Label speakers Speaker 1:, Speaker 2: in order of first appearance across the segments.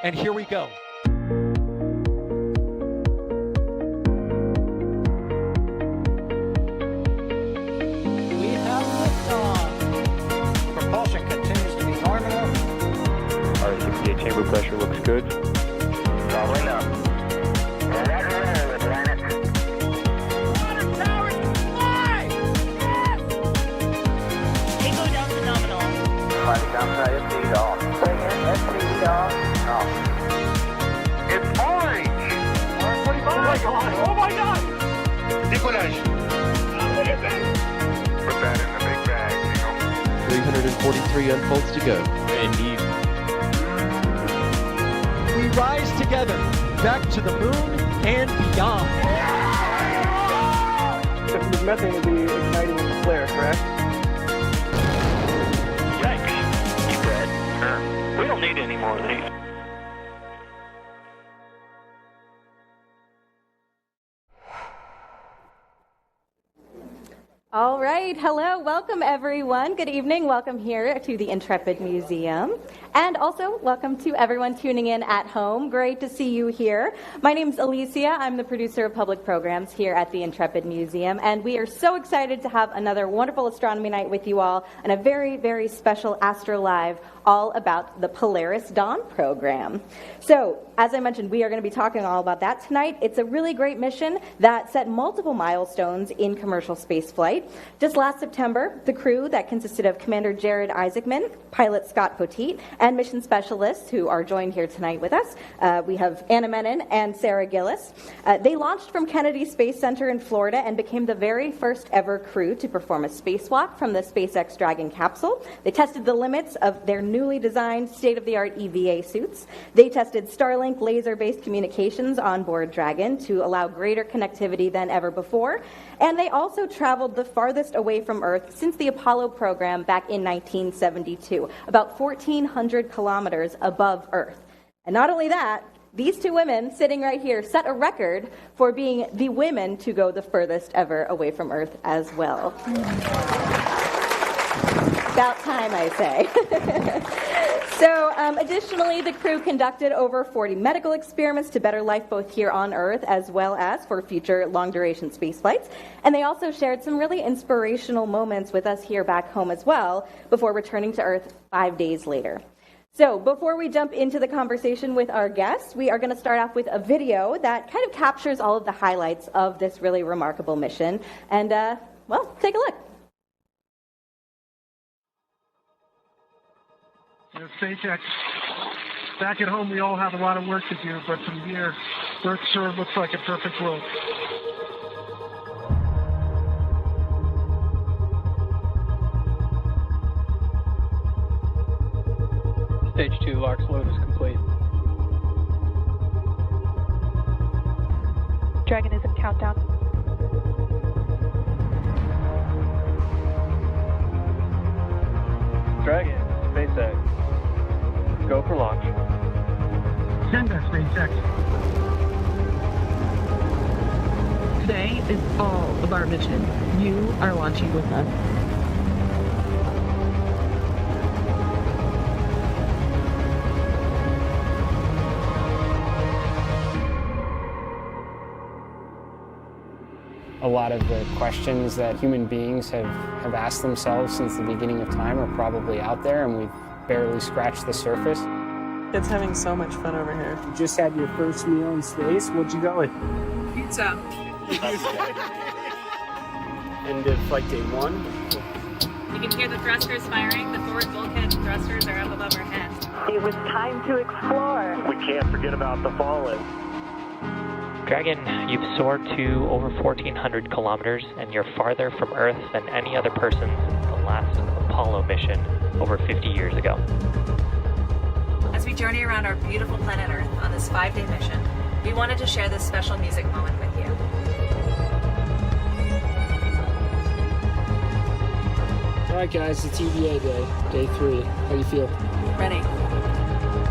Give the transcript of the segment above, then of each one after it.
Speaker 1: And here we go. We have liftoff. Propulsion continues to be normal.
Speaker 2: RS-68 chamber pressure looks good.
Speaker 3: Traveling up. Roger, planet.
Speaker 1: Water power supply! Yes!
Speaker 4: Tango down to nominal.
Speaker 3: Fighting downside SPD off. Bring in SPD off. Off. It's orange!
Speaker 1: R45! Oh my god! Oh my god!
Speaker 3: Decollage. Look at that! Put that in the big bag,
Speaker 5: 343 unfolds to go.
Speaker 2: Indeed.
Speaker 1: We rise together, back to the moon and beyond.
Speaker 6: The methane will be igniting in the flare, correct?
Speaker 3: Yikes. Keep that. We don't need any more of these.
Speaker 7: All right, hello, welcome everyone. Good evening, welcome here to the Intrepid Museum. And also, welcome to everyone tuning in at home. Great to see you here. My name's Alicia. I'm the producer of public programs here at the Intrepid Museum. And we are so excited to have another wonderful astronomy night with you all and a very, very special Astro Live all about the Polaris Dawn program. So, as I mentioned, we are going to be talking all about that tonight. It's a really great mission that set multiple milestones in commercial spaceflight. Just last September, the crew that consisted of Commander Jared Isaacman, pilot Scott Poteet, and mission specialists who are joined here tonight with us. We have Anna Menon and Sarah Gillis. They launched from Kennedy Space Center in Florida and became the very first ever crew to perform a spacewalk from the SpaceX Dragon capsule. They tested the limits of their newly designed state-of-the-art EVA suits. They tested Starlink laser-based communications on board Dragon to allow greater connectivity than ever before. And they also traveled the farthest away from Earth since the Apollo program back in 1972, about 1,400 kilometers above Earth. And not only that, these two women sitting right here set a record for being the women to go the furthest ever away from Earth as well. About time, I say. So, additionally, the crew conducted over 40 medical experiments to better life both here on Earth as well as for future long-duration space flights. And they also shared some really inspirational moments with us here back home as well before returning to Earth 5 days later. So, before we jump into the conversation with our guests, we are going to start off with a video that kind of captures all of the highlights of this really remarkable mission. And, well, take a look.
Speaker 6: SpaceX. Back at home, we all have a lot of work to do, but from here, Earth sure looks like a perfect world.
Speaker 8: Stage 2 LARC's load is complete.
Speaker 9: Dragon is in countdown.
Speaker 2: Dragon, SpaceX. Go for launch.
Speaker 6: Send us, SpaceX.
Speaker 10: Today is all of our mission. You are launching with us.
Speaker 8: A lot of the questions that human beings have asked themselves since the beginning of time are probably out there, and we've barely scratched the surface.
Speaker 10: It's having so much fun over here.
Speaker 6: You just had your first meal in space. What'd you go with?
Speaker 10: Pizza.
Speaker 6: End of flight day 1.
Speaker 4: You can hear the thrusters firing. The forward bulkhead thrusters are up above our heads.
Speaker 9: It was time to explore.
Speaker 3: We can't forget about the fallen.
Speaker 11: Dragon, you've soared to over 1,400 kilometers, and you're farther from Earth than any other person since the last Apollo mission over 50 years ago.
Speaker 4: As we journey around our beautiful planet Earth on this 5-day mission, we wanted to share this special music moment with you.
Speaker 6: All right, guys, it's EVA day, day 3. How do you feel?
Speaker 4: Ready.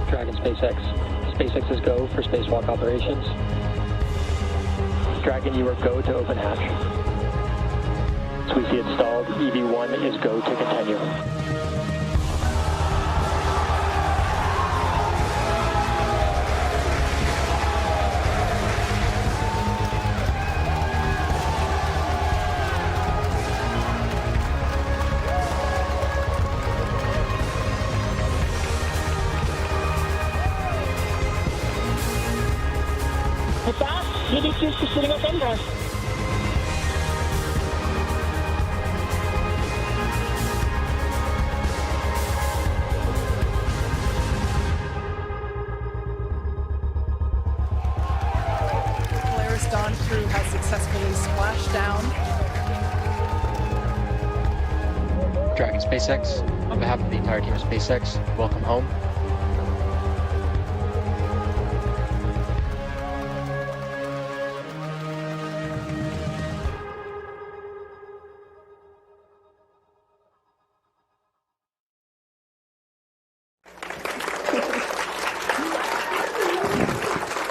Speaker 11: Dragon SpaceX. SpaceX is go for spacewalk operations. Dragon, you are go to open hatch. As we see it stalled, EV1 is go to continue.
Speaker 6: EDCs is sitting up end, guys.
Speaker 10: Polaris Dawn crew has successfully splashed down.
Speaker 5: Dragon SpaceX, on behalf of the entire team of SpaceX, welcome home.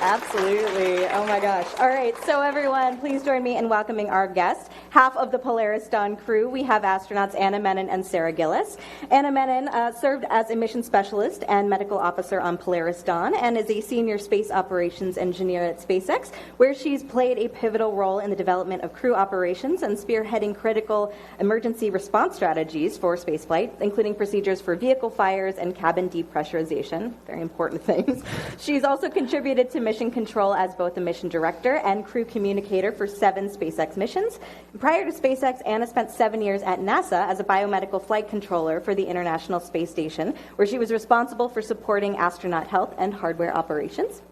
Speaker 7: Absolutely. Oh my gosh. All right. So everyone, please join me in welcoming our guests. Half of the Polaris Dawn crew, we have astronauts Anna Menon and Sarah Gillis. Anna Menon served as a mission specialist and medical officer on Polaris Dawn and is a senior space operations engineer at SpaceX, where she's played a pivotal role in the development of crew operations and spearheading critical emergency response strategies for spaceflight, including procedures for vehicle fires and cabin depressurization. Very important things. She's also contributed to mission control as both a mission director and crew communicator for 7 SpaceX missions. Prior to SpaceX, Anna spent 7 years at NASA as a biomedical flight controller for the International Space Station, where she was responsible for supporting astronaut health and hardware operations.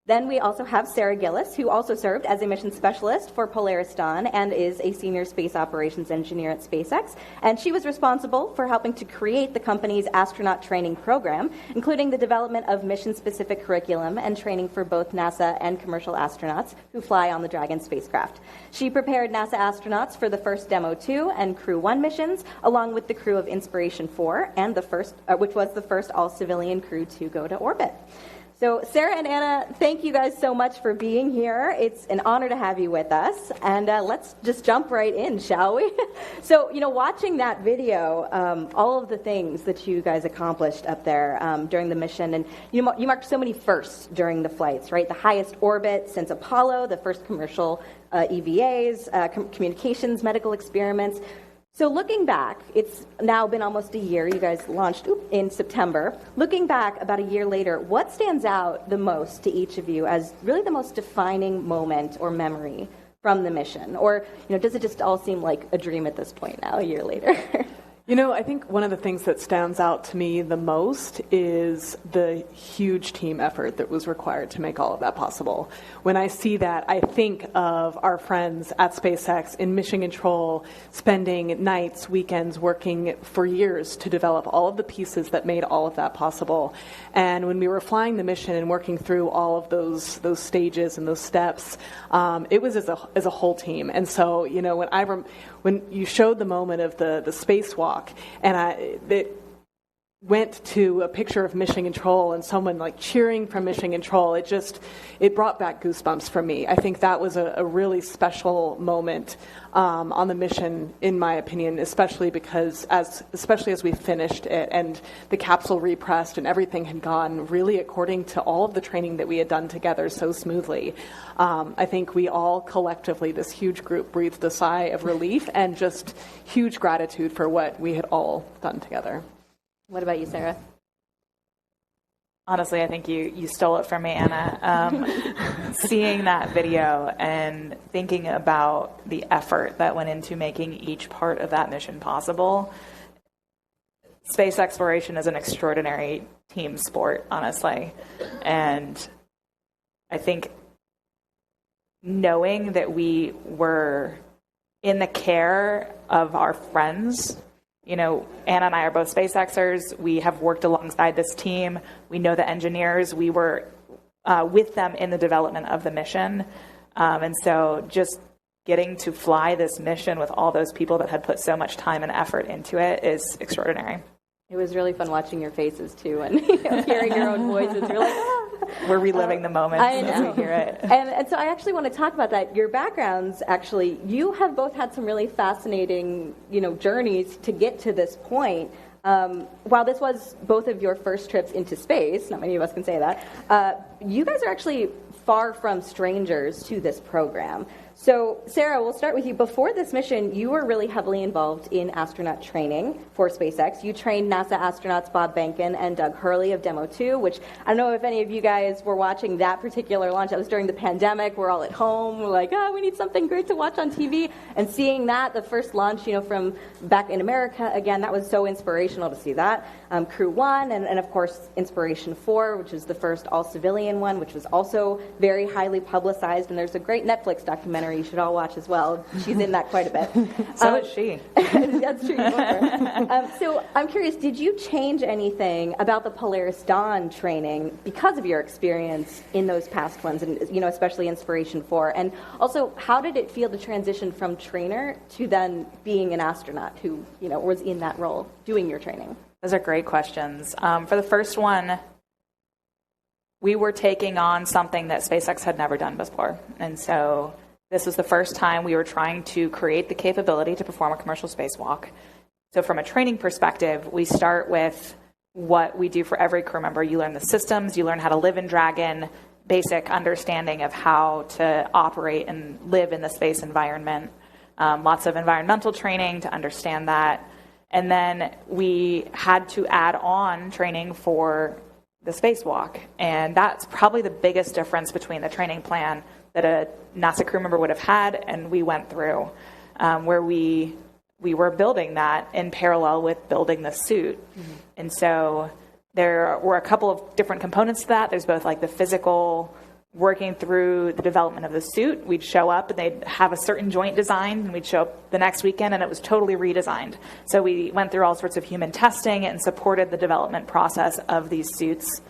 Speaker 7: Then we also have Sarah Gillis, who also served as a mission specialist for Polaris Dawn and is a senior space operations engineer at SpaceX. And she was responsible for helping to create the company's Astronaut Training program, including the development of mission-specific curriculum and training for both NASA and commercial astronauts who fly on the Dragon spacecraft. She prepared NASA astronauts for the first Demo 2 and Crew 1 missions, along with the crew of Inspiration 4, and which was the first all-civilian crew to go to orbit. So Sarah and Anna, thank you guys so much for being here. It's an honor to have you with us. And let's just jump right in, shall we? So, watching that video, all of the things that you guys accomplished up there during the mission, and you marked so many firsts during the flights, right? The highest orbit since Apollo, the first commercial EVAs, communications, medical experiments. So looking back, it's now been almost a year. You guys launched in September. Looking back about a year later, what stands out the most to each of you as really the most defining moment or memory from the mission? Or, does it just all seem like a dream at this point now, a year later?
Speaker 12: I think one of the things that stands out to me the most is the huge team effort that was required to make all of that possible. When I see that, I think of our friends at SpaceX in mission control, spending nights, weekends, working for years to develop all of the pieces that made all of that possible. And when we were flying the mission and working through all of those stages and those steps, it was as a whole team. And so, when you showed the moment of the spacewalk, and it went to a picture of mission control and someone cheering from mission control, it brought back goosebumps for me. I think that was a really special moment on the mission, in my opinion, especially as we finished it and the capsule repressed and everything had gone really according to all of the training that we had done together so smoothly. I think we all collectively, this huge group, breathed a sigh of relief and just huge gratitude for what we had all done together.
Speaker 7: What about you, Sarah?
Speaker 13: Honestly, I think you stole it from me, Anna. Seeing that video and thinking about the effort that went into making each part of that mission possible. Space exploration is an extraordinary team sport, honestly. And I think knowing that we were in the care of our friends, Anna and I are both SpaceXers. We have worked alongside this team. We know the engineers. We were with them in the development of the mission. And so just getting to fly this mission with all those people that had put so much time and effort into it is extraordinary.
Speaker 7: It was really fun watching your faces, too, and hearing your own voices. You're like,
Speaker 13: we're reliving the moments as we hear it.
Speaker 7: And so I actually want to talk about that. Your backgrounds, actually, you have both had some really fascinating, journeys to get to this point. While this was both of your first trips into space, not many of us can say that, you guys are actually far from strangers to this program. So, Sarah, we'll start with you. Before this mission, you were really heavily involved in astronaut training for SpaceX. You trained NASA astronauts Bob Behnken and Doug Hurley of Demo 2, which I don't know if any of you guys were watching that particular launch. That was during the pandemic. We're all at home. We're like, we need something great to watch on TV. And seeing that, the first launch, from back in America, again, that was so inspirational to see that. Crew 1, and of course, Inspiration 4, which is the first all-civilian one, which was also very highly publicized. And there's a great Netflix documentary you should all watch as well. She's in that quite a bit.
Speaker 13: So is she.
Speaker 7: That's true. So I'm curious, did you change anything about the Polaris Dawn training because of your experience in those past ones, and especially Inspiration 4? And also, how did it feel to transition from trainer to then being an astronaut who was in that role doing your training?
Speaker 13: Those are great questions. For the first one, we were taking on something that SpaceX had never done before. And so this was the first time we were trying to create the capability to perform a commercial spacewalk. So from a training perspective, we start with what we do for every crew member. You learn the systems, you learn how to live in Dragon, basic understanding of how to operate and live in the space environment. Lots of environmental training to understand that. And then we had to add on training for the spacewalk. And that's probably the biggest difference between the training plan that a NASA crew member would have had and we went through, where we were building that in parallel with building the suit. Mm-hmm. And so there were a couple of different components to that. There's both like the physical working through the development of the suit. We'd show up and they'd have a certain joint design, and we'd show up the next weekend and it was totally redesigned. So we went through all sorts of human testing and supported the development process of these suits.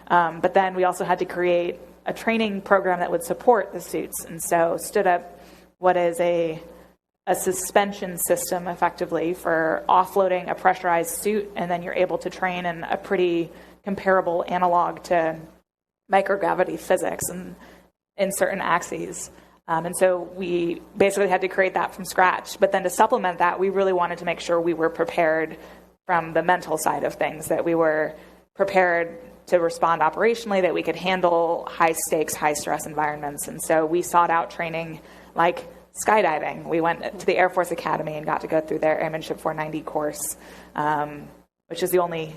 Speaker 13: But then we also had to create a training program that would support the suits. And so stood up what is a suspension system effectively for offloading a pressurized suit, and then you're able to train in a pretty comparable analog to microgravity physics and in certain axes. And so we basically had to create that from scratch. But then to supplement that, we really wanted to make sure we were prepared from the mental side of things, that we were prepared to respond operationally, that we could handle high stakes, high stress environments. And so we sought out training like skydiving. We went to the Air Force Academy and got to go through their Airmanship 490 course, which is the only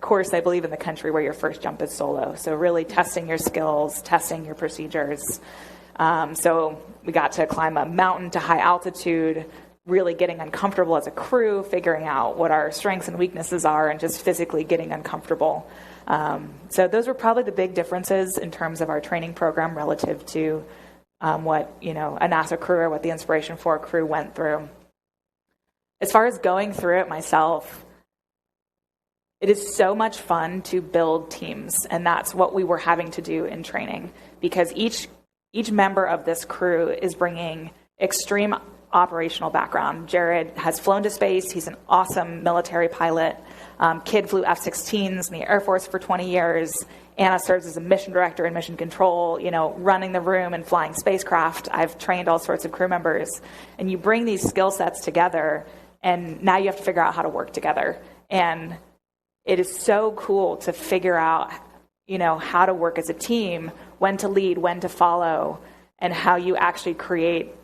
Speaker 13: course, I believe, in the country where your first jump is solo. So really testing your skills, testing your procedures. So we got to climb a mountain to high altitude, really getting uncomfortable as a crew, figuring out what our strengths and weaknesses are, and just physically getting uncomfortable. So those were probably the big differences in terms of our training program relative to what a NASA crew or what the Inspiration 4 crew went through. As far as going through it myself, it is so much fun to build teams, and that's what we were having to do in training, because each member of this crew is bringing extreme operational background. Jared has flown to space. He's an awesome military pilot. Kid flew F-16s in the Air Force for 20 years. Anna serves as a mission director in mission control, running the room and flying spacecraft. I've trained all sorts of crew members. And you bring these skill sets together, and now you have to figure out how to work together. And it is so cool to figure out, how to work as a team, when to lead, when to follow, and how you actually create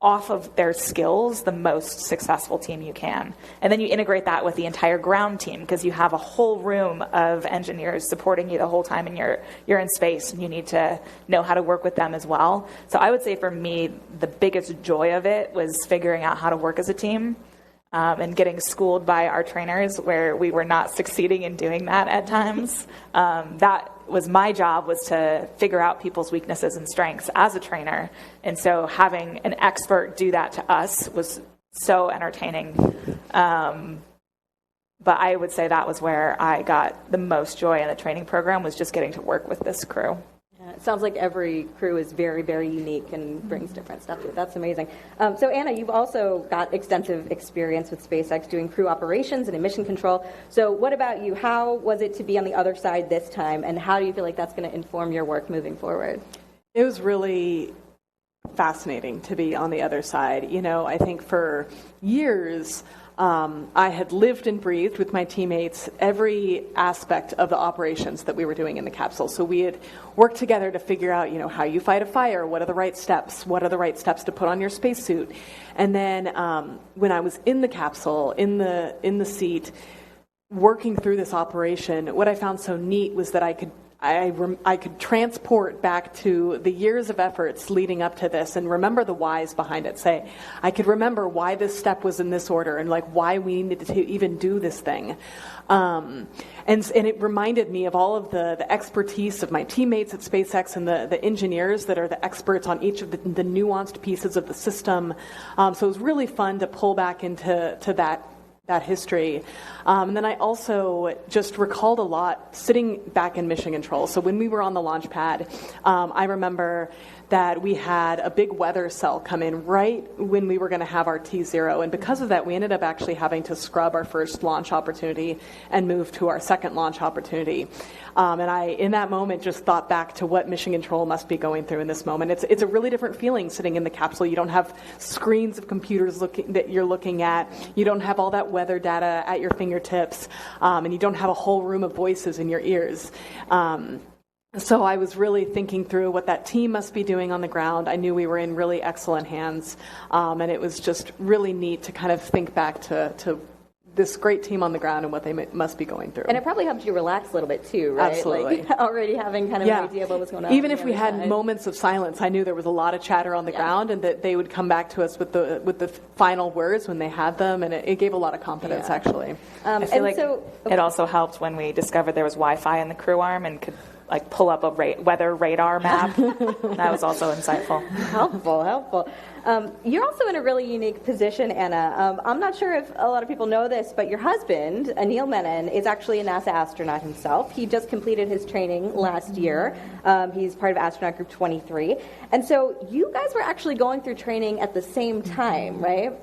Speaker 13: off of their skills the most successful team you can. And then you integrate that with the entire ground team, because you have a whole room of engineers supporting you the whole time, and you're in space, and you need to know how to work with them as well. So I would say for me, the biggest joy of it was figuring out how to work as a team. And getting schooled by our trainers where we were not succeeding in doing that at times. That was my job, was to figure out people's weaknesses and strengths as a trainer. And so having an expert do that to us was so entertaining. But I would say that was where I got the most joy in the training program, was just getting to work with this crew.
Speaker 7: It sounds like every crew is very, very unique and brings different stuff to it. That's amazing. So, Anna, you've also got extensive experience with SpaceX doing crew operations and in mission control. So what about you? How was it to be on the other side this time, and how do you feel like that's going to inform your work moving forward?
Speaker 12: It was really fascinating to be on the other side. I think for years, I had lived and breathed with my teammates every aspect of the operations that we were doing in the capsule. So we had worked together to figure out, how you fight a fire, what are the right steps to put on your spacesuit. And then when I was in the capsule, in the seat, working through this operation, what I found so neat was that I could transport back to the years of efforts leading up to this and remember the whys behind it. I could remember why this step was in this order and why we needed to even do this thing. And it reminded me of all of the expertise of my teammates at SpaceX and the engineers that are the experts on each of the nuanced pieces of the system. So it was really fun to pull back into that history. And then I also just recalled a lot sitting back in mission control. So when we were on the launch pad, I remember that we had a big weather cell come in right when we were going to have our T0. And because of that, we ended up actually having to scrub our first launch opportunity and move to our second launch opportunity. And I, in that moment, just thought back to what mission control must be going through in this moment. It's a really different feeling sitting in the capsule. You don't have screens of computers that you're looking at. You don't have all that weather data at your fingertips. And you don't have a whole room of voices in your ears. So I was really thinking through what that team must be doing on the ground. I knew we were in really excellent hands. And it was just really neat to kind of think back to this great team on the ground and what they must be going through.
Speaker 7: And it probably helped you relax a little bit too, right?
Speaker 12: Absolutely.
Speaker 7: Already having kind of an idea of what was going on.
Speaker 12: Even if we had moments of silence, I knew there was a lot of chatter on the ground and that they would come back to us with the final words when they had them, and it gave a lot of confidence, actually.
Speaker 13: I feel like it also helped when we discovered there was Wi-Fi in the crew arm and could pull up a weather radar map. That was also insightful.
Speaker 7: Helpful. You're also in a really unique position, Anna. I'm not sure if a lot of people know this, but your husband, Neil Menon, is actually a NASA astronaut himself. He just completed his training last year. He's part of Astronaut Group 23. And so you guys were actually going through training at the same time, right?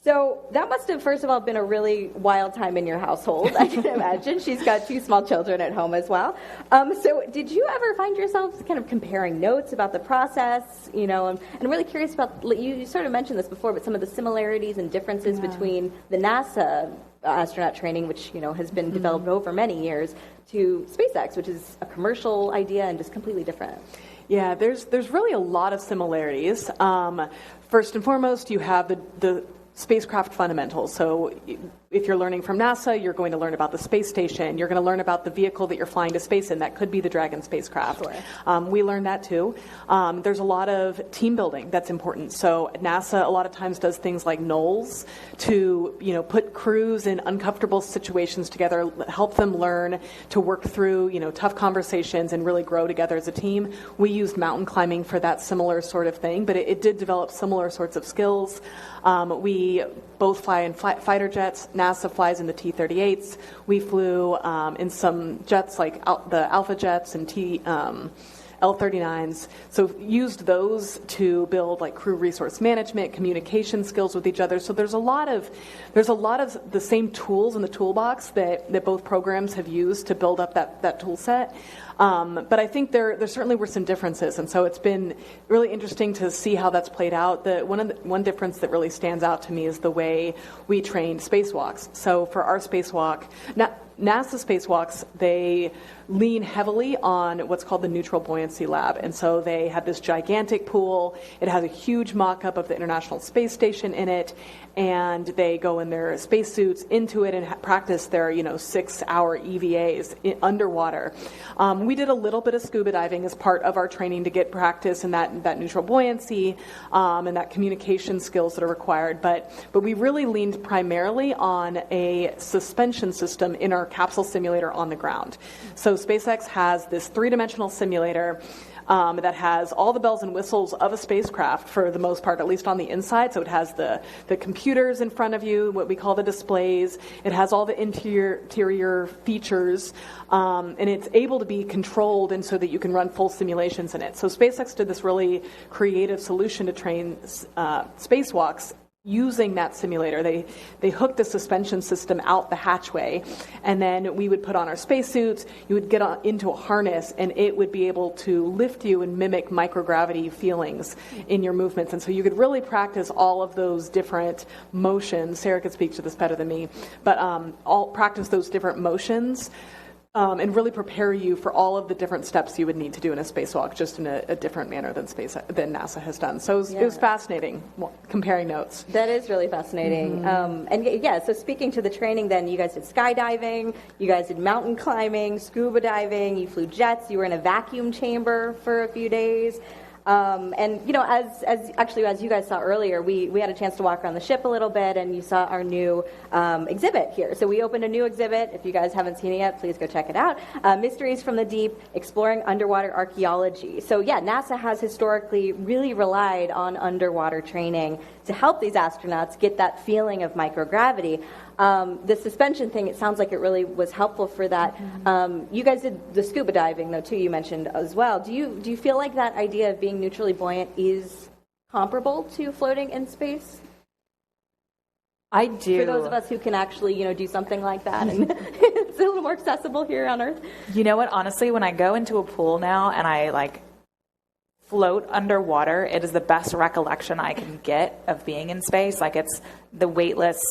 Speaker 7: So that must have, first of all, been a really wild time in your household, I can imagine. She's got 2 small children at home as well. So did you ever find yourselves kind of comparing notes about the process? I'm really curious about, you sort of mentioned this before, but some of the similarities and differences between the NASA astronaut training, which has been developed over many years, to SpaceX, which is a commercial idea and just completely different.
Speaker 12: Yeah, there's really a lot of similarities. First and foremost, you have the spacecraft fundamentals. So if you're learning from NASA, you're going to learn about the space station. You're going to learn about the vehicle that you're flying to space in. That could be the Dragon spacecraft. Sure. We learned that too. There's a lot of team building that's important. So NASA a lot of times does things like NOLs to put crews in uncomfortable situations together, help them learn to work through tough conversations and really grow together as a team. We used mountain climbing for that similar sort of thing, but it did develop similar sorts of skills. We both fly in fighter jets. NASA flies in the T-38s. We flew in some jets like the Alpha jets and L-39s. So used those to build crew resource management, communication skills with each other. So there's a lot of the same tools in the toolbox that both programs have used to build up that tool set. But I think there certainly were some differences, and so it's been really interesting to see how that's played out. One difference that really stands out to me is the way we trained spacewalks. So for our spacewalk, NASA spacewalks, they lean heavily on what's called the Neutral Buoyancy Lab. And so they have this gigantic pool. It has a huge mock-up of the International Space Station in it. And they go in their spacesuits into it and practice their 6-hour EVAs underwater. We did a little bit of scuba diving as part of our training to get practice in that neutral buoyancy and that communication skills that are required. But we really leaned primarily on a suspension system in our capsule simulator on the ground. So SpaceX has this 3-dimensional simulator that has all the bells and whistles of a spacecraft for the most part, at least on the inside. So it has the computers in front of you, what we call the displays. It has all the interior features, and it's able to be controlled and so that you can run full simulations in it. So SpaceX did this really creative solution to train spacewalks using that simulator. They hooked the suspension system out the hatchway, and then we would put on our spacesuits. You would get into a harness, and it would be able to lift you and mimic microgravity feelings in your movements. And so you could really practice all of those different motions. Sarah could speak to this better than me, but practice those different motions. And really prepare you for all of the different steps you would need to do in a spacewalk, just in a different manner than NASA has done. So it was fascinating comparing notes.
Speaker 7: That is really fascinating. So speaking to the training, then you guys did skydiving, you guys did mountain climbing, scuba diving, you flew jets, you were in a vacuum chamber for a few days. And as you guys saw earlier, we had a chance to walk around the ship a little bit, and you saw our new exhibit here. So we opened a new exhibit. If you guys haven't seen it yet, please go check it out. Mysteries from the Deep, Exploring Underwater Archaeology. So NASA has historically really relied on underwater training to help these astronauts get that feeling of microgravity. The suspension thing, it sounds like it really was helpful for that. You guys did the scuba diving, though, too, you mentioned as well. Do you feel like that idea of being neutrally buoyant is comparable to floating in space?
Speaker 13: I do.
Speaker 7: For those of us who can actually, do something like that, and it's a little more accessible here on Earth.
Speaker 13: You know what? Honestly, when I go into a pool now and I float underwater, it is the best recollection I can get of being in space. It's the weightless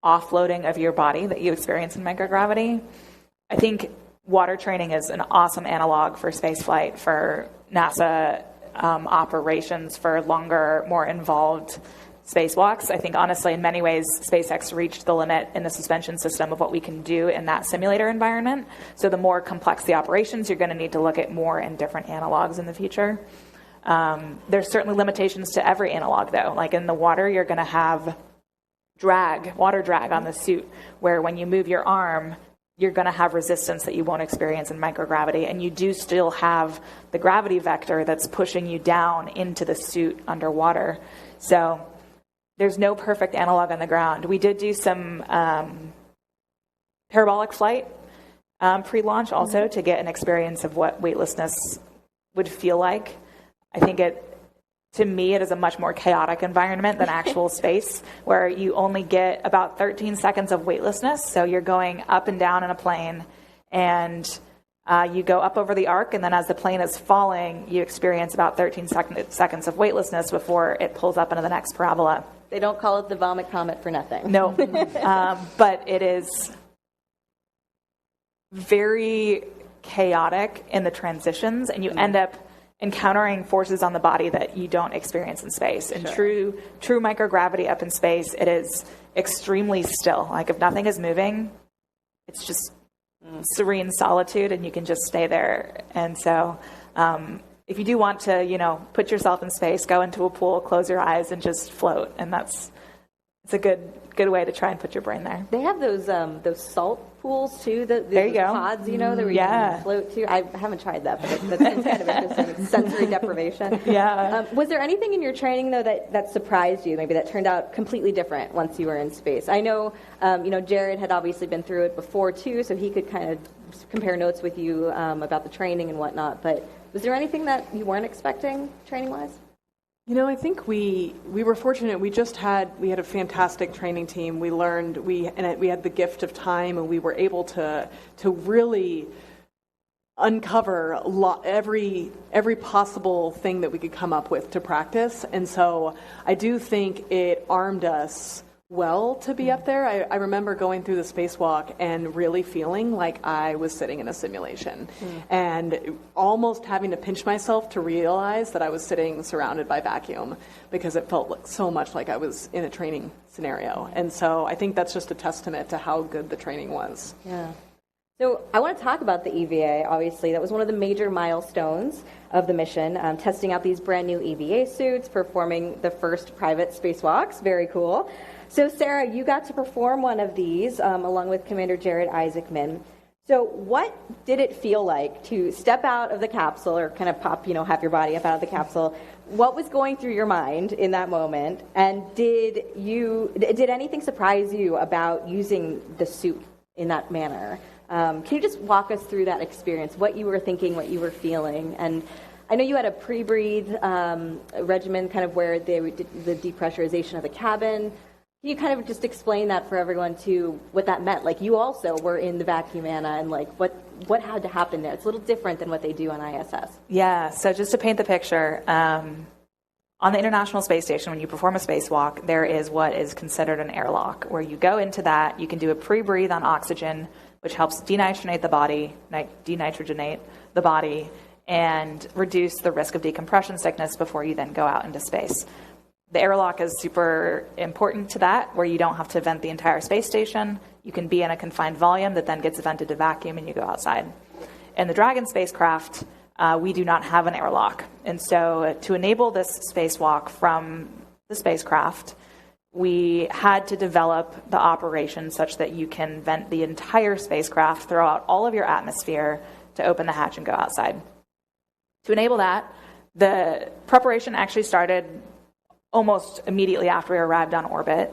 Speaker 13: offloading of your body that you experience in microgravity. I think water training is an awesome analog for spaceflight, for NASA operations, for longer, more involved spacewalks. I think, honestly, in many ways, SpaceX reached the limit in the suspension system of what we can do in that simulator environment. So the more complex the operations, you're going to need to look at more and different analogs in the future. There's certainly limitations to every analog, though. In the water, you're going to have water drag on the suit, where when you move your arm, you're going to have resistance that you won't experience in microgravity, and you do still have the gravity vector that's pushing you down into the suit underwater. So there's no perfect analog on the ground. We did do some Parabolic Flight pre-launch also to get an experience of what weightlessness would feel like. I think to me, it is a much more chaotic environment than actual space, where you only get about 13 seconds of weightlessness. So you're going up and down in a plane, and you go up over the arc, and then as the plane is falling, you experience about 13 seconds of weightlessness before it pulls up into the next parabola.
Speaker 7: They don't call it the vomit comet for nothing.
Speaker 13: No, but it is very chaotic in the transitions, and you end up encountering forces on the body that you don't experience in space. In true microgravity up in space, it is extremely still. If nothing is moving, it's just serene solitude, and you can just stay there. And so if you do want to, put yourself in space, go into a pool, close your eyes, and just float. And it's a good way to try and put your brain there.
Speaker 7: They have those salt pools too.
Speaker 13: There you go.
Speaker 7: Pods, where you can float too. I haven't tried that, but that's kind of interesting. It's sensory deprivation.
Speaker 13: Yeah.
Speaker 7: Was there anything in your training though that surprised you? Maybe that turned out completely different once you were in space. I know, Jared had obviously been through it before too, so he could kind of compare notes with you about the training and whatnot. But was there anything that you weren't expecting training-wise?
Speaker 12: I think we were fortunate. We had a fantastic training team. We learned, we had the gift of time, and we were able to really uncover every possible thing that we could come up with to practice. And so I do think it armed us well to be up there. I remember going through the spacewalk and really feeling like I was sitting in a simulation and almost having to pinch myself to realize that I was sitting surrounded by vacuum, because it felt so much like I was in a training scenario. And so I think that's just a testament to how good the training was.
Speaker 7: Yeah. So I want to talk about the EVA, obviously. That was one of the major milestones of the mission, testing out these brand new EVA suits, performing the first private spacewalks. Very cool. So Sarah, you got to perform one of these along with Commander Jared Isaacman. So what did it feel like to step out of the capsule, or kind of pop, have your body up out of the capsule? What was going through your mind in that moment? And did anything surprise you about using the suit in that manner? Can you just walk us through that experience, what you were thinking, what you were feeling? And I know you had a pre-breathe regimen, kind of where they did the depressurization of the cabin. Can you kind of just explain that for everyone too, what that meant? Like, you also were in the vacuum, Anna, and like what had to happen there? It's a little different than what they do on ISS.
Speaker 13: Yeah, so just to paint the picture, on the International Space Station, when you perform a spacewalk, there is what is considered an airlock, where you go into that, you can do a pre-breathe on oxygen, which helps denitrogenate the body, and reduce the risk of decompression sickness before you then go out into space. The airlock is super important to that, where you don't have to vent the entire space station. You can be in a confined volume that then gets vented to vacuum and you go outside. In the Dragon spacecraft, we do not have an airlock. And so to enable this spacewalk from the spacecraft, we had to develop the operation such that you can vent the entire spacecraft, throw out all of your atmosphere to open the hatch and go outside. To enable that, the preparation actually started almost immediately after we arrived on orbit.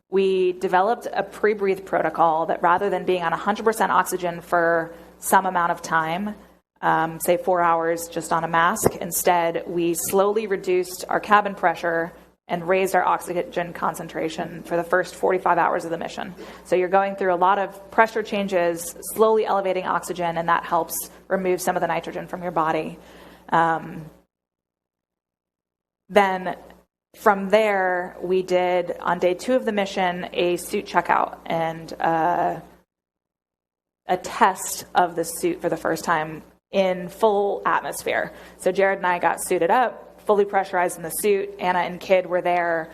Speaker 13: We developed a pre-breathe protocol that, rather than being on 100% oxygen for some amount of time, say 4 hours just on a mask, instead we slowly reduced our cabin pressure and raised our oxygen concentration for the first 45 hours of the mission. So you're going through a lot of pressure changes, slowly elevating oxygen, and that helps remove some of the nitrogen from your body. Then from there, we did, on day 2 of the mission, a suit checkout and a test of the suit for the first time in full atmosphere. So Jared and I got suited up, fully pressurized in the suit. Anna and Kid were there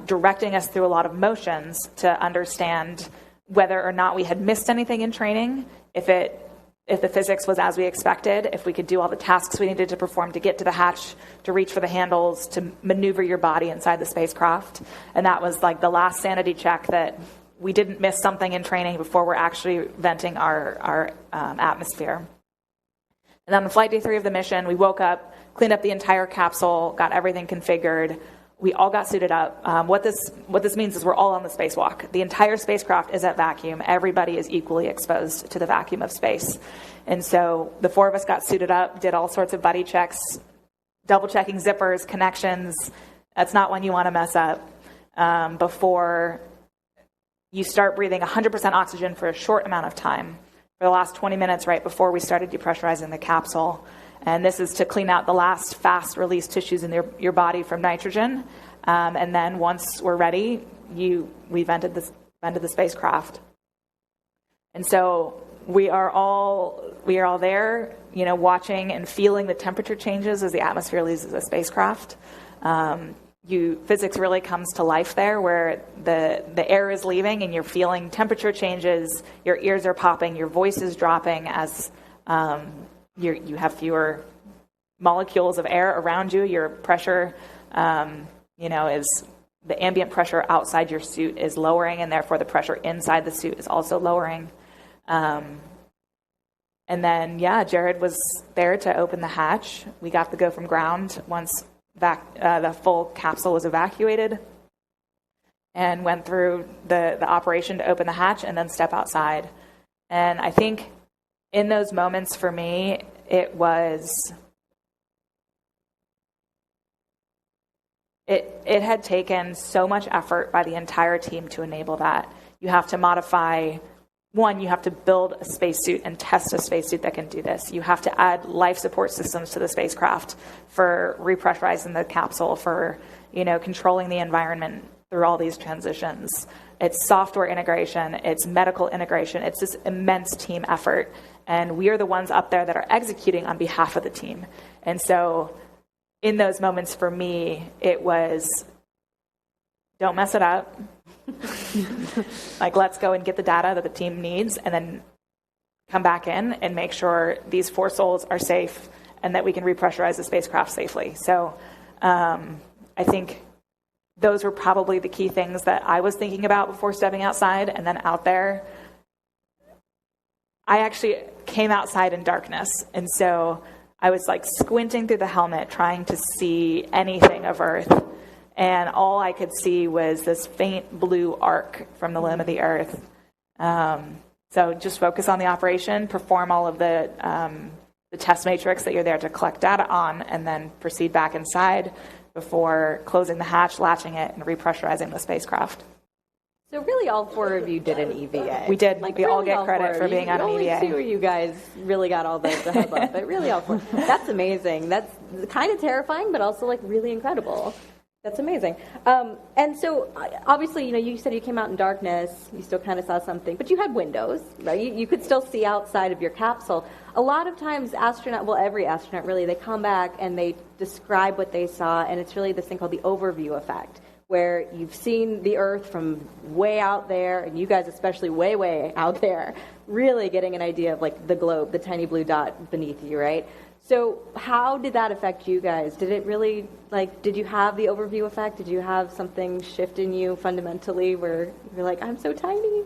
Speaker 13: directing us through a lot of motions to understand whether or not we had missed anything in training, if the physics was as we expected, if we could do all the tasks we needed to perform to get to the hatch, to reach for the handles, to maneuver your body inside the spacecraft. And that was like the last sanity check, that we didn't miss something in training before we're actually venting our atmosphere. And then on flight day 3 of the mission, we woke up, cleaned up the entire capsule, got everything configured. We all got suited up. What this means is we're all on the spacewalk. The entire spacecraft is at vacuum. Everybody is equally exposed to the vacuum of space. And so the 4 of us got suited up, did all sorts of buddy checks, double-checking zippers, connections. That's not one you want to mess up before you start breathing 100% oxygen for a short amount of time, for the last 20 minutes right before we started depressurizing the capsule. And this is to clean out the last fast-release tissues in your body from nitrogen. And then once we're ready, we vented the spacecraft. And so we are all there, watching and feeling the temperature changes as the atmosphere leaves the spacecraft. Physics really comes to life there, where the air is leaving and you're feeling temperature changes, your ears are popping, your voice is dropping as you have fewer molecules of air around you. Your pressure, is the ambient pressure outside your suit is lowering, and therefore the pressure inside the suit is also lowering. And then, Jared was there to open the hatch. We got the go from ground once the full capsule was evacuated, and went through the operation to open the hatch and then step outside. And I think in those moments for me, it had taken so much effort by the entire team to enable that. You have to modify, you have to build a spacesuit and test a spacesuit that can do this. You have to add life support systems to the spacecraft for repressurizing the capsule, for controlling the environment through all these transitions. It's software integration, it's medical integration, it's this immense team effort. And we are the ones up there that are executing on behalf of the team. And so in those moments for me, it was, don't mess it up. Let's go and get the data that the team needs, and then come back in and make sure these 4 souls are safe and that we can repressurize the spacecraft safely. So I think those were probably the key things that I was thinking about before stepping outside. And then out there, I actually came outside in darkness. And so I was squinting through the helmet, trying to see anything of Earth. And all I could see was this faint blue arc from the limb of the Earth. So just focus on the operation, perform all of the the test matrix that you're there to collect data on, and then proceed back inside before closing the hatch, latching it, and repressurizing the spacecraft.
Speaker 7: So really all 4 of you did an EVA.
Speaker 13: We did.
Speaker 7: Like,
Speaker 13: we all
Speaker 7: really
Speaker 13: get credit for being on an EVA.
Speaker 7: Only 2 of you guys really got all the hubbub, but really all 4. That's amazing. That's kind of terrifying, but also like really incredible. That's amazing. And so obviously, you said you came out in darkness. You still kind of saw something, but you had windows, right? You could still see outside of your capsule. A lot of times every astronaut really, they come back and they describe what they saw, and it's really this thing called the overview effect, where you've seen the Earth from way out there, and you guys especially way, way out there, really getting an idea of like the globe, the tiny blue dot beneath you, right? So how did that affect you guys? Did it really, did you have the overview effect? Did you have something shift in you fundamentally where you're like, I'm so tiny?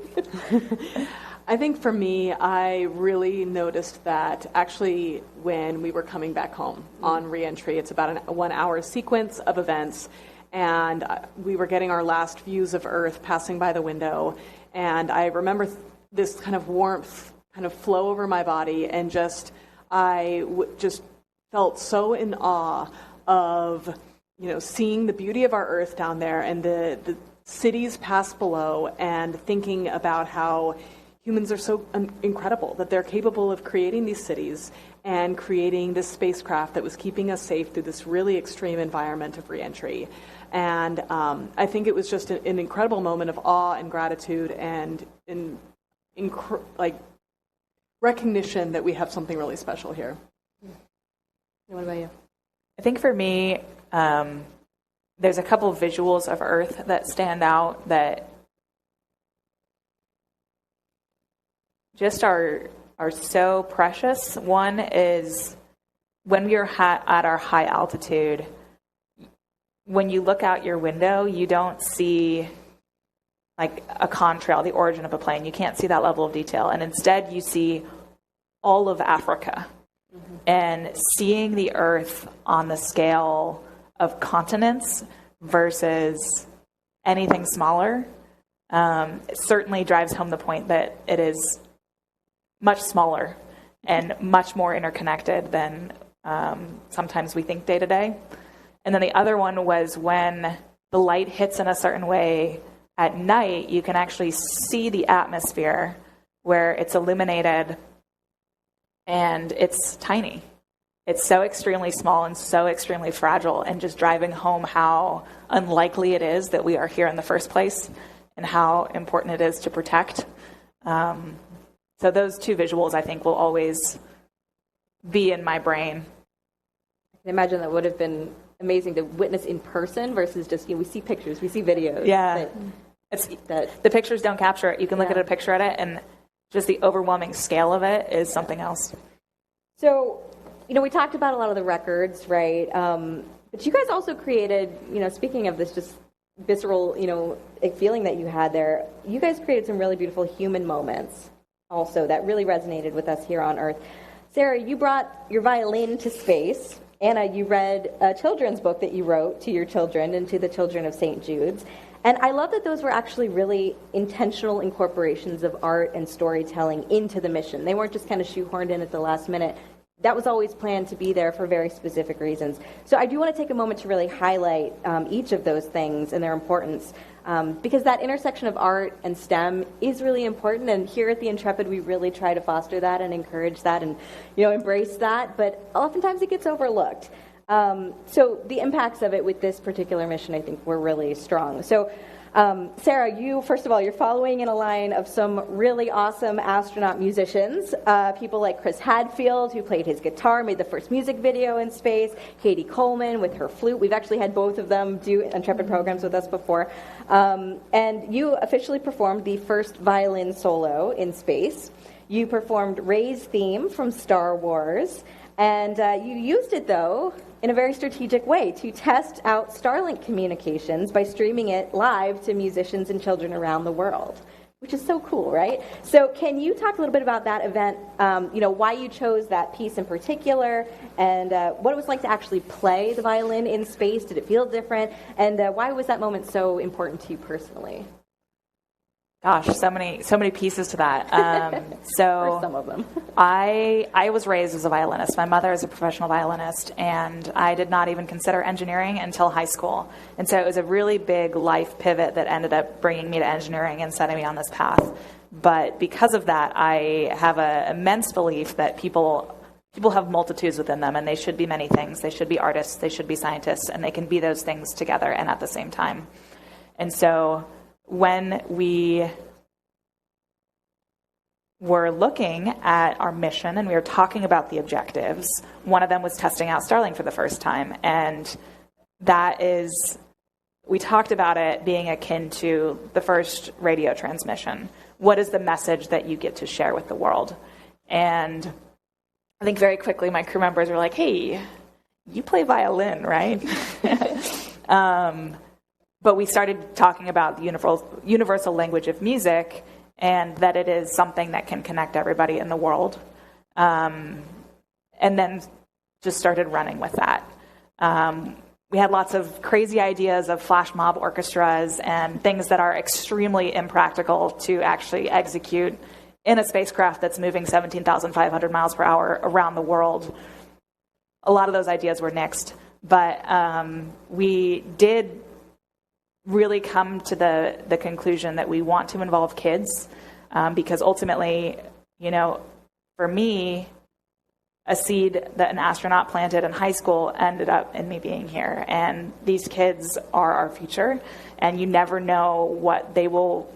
Speaker 12: I think for me, I really noticed that actually when we were coming back home on reentry, it's about a 1-hour sequence of events, and we were getting our last views of Earth passing by the window, and I remember this kind of warmth kind of flow over my body, and I just felt so in awe of, seeing the beauty of our Earth down there and the cities pass below, and thinking about how humans are so incredible that they're capable of creating these cities and creating this spacecraft that was keeping us safe through this really extreme environment of reentry. And I think it was just an incredible moment of awe and gratitude and recognition that we have something really special here.
Speaker 7: What about you?
Speaker 13: I think for me, there's a couple of visuals of Earth that stand out that just are so precious. One is when we are at our high altitude, when you look out your window, you don't see like a contrail, the origin of a plane. You can't see that level of detail. And instead you see all of Africa. Mm-hmm. And seeing the Earth on the scale of continents versus anything smaller certainly drives home the point that it is much smaller and much more interconnected than sometimes we think day to day. And then the other one was when the light hits in a certain way at night, you can actually see the atmosphere where it's illuminated and it's tiny. It's so extremely small and so extremely fragile, and just driving home how unlikely it is that we are here in the first place and how important it is to protect. So those 2 visuals, I think, will always be in my brain.
Speaker 7: I can imagine that would have been amazing to witness in person versus just, we see pictures, we see videos.
Speaker 13: Yeah. The pictures don't capture it. You can look at a picture at it, and just the overwhelming scale of it is something else.
Speaker 7: So, we talked about a lot of the records, right? But you guys also created, speaking of this just visceral, feeling that you had there, you guys created some really beautiful human moments also that really resonated with us here on Earth. Sarah, you brought your violin to space. Anna, you read a children's book that you wrote to your children and to the children of St. Jude's. And I love that those were actually really intentional incorporations of art and storytelling into the mission. They weren't just kind of shoehorned in at the last minute. That was always planned to be there for very specific reasons. So I do want to take a moment to really highlight each of those things and their importance, because that intersection of art and STEM is really important. And here at the Intrepid, we really try to foster that and encourage that and embrace that. But oftentimes it gets overlooked. So the impacts of it with this particular mission, I think, were really strong. So Sarah, you, first of all, you're following in a line of some really awesome astronaut musicians, people like Chris Hadfield, who played his guitar, made the first music video in space, Katie Coleman with her flute. We've actually had both of them do Intrepid programs with us before. And you officially performed the first violin solo in space. You performed Rey's theme from Star Wars, and you used it, though, in a very strategic way to test out Starlink communications by streaming it live to musicians and children around the world, which is so cool, right? So can you talk a little bit about that event, why you chose that piece in particular, and what it was like to actually play the violin in space? Did it feel different? And why was that moment so important to you personally?
Speaker 13: Gosh, so many pieces to that. So
Speaker 7: Or some of them.
Speaker 13: I was raised as a violinist. My mother is a professional violinist, and I did not even consider engineering until high school. And so it was a really big life pivot that ended up bringing me to engineering and setting me on this path. But because of that, I have an immense belief that people have multitudes within them, and they should be many things. They should be artists, they should be scientists, and they can be those things together and at the same time. And so when we were looking at our mission and we were talking about the objectives, one of them was testing out Starlink for the first time. And we talked about it being akin to the first radio transmission. What is the message that you get to share with the world? And I think very quickly my crew members were like, hey, you play violin, right? But we started talking about the universal language of music, and that it is something that can connect everybody in the world. And then just started running with that. We had lots of crazy ideas of flash mob orchestras and things that are extremely impractical to actually execute in a spacecraft that's moving 17,500 miles per hour around the world. A lot of those ideas were nixed, but we did really come to the conclusion that we want to involve kids, because ultimately, for me, a seed that an astronaut planted in high school ended up in me being here. And these kids are our future, and you never know what they will,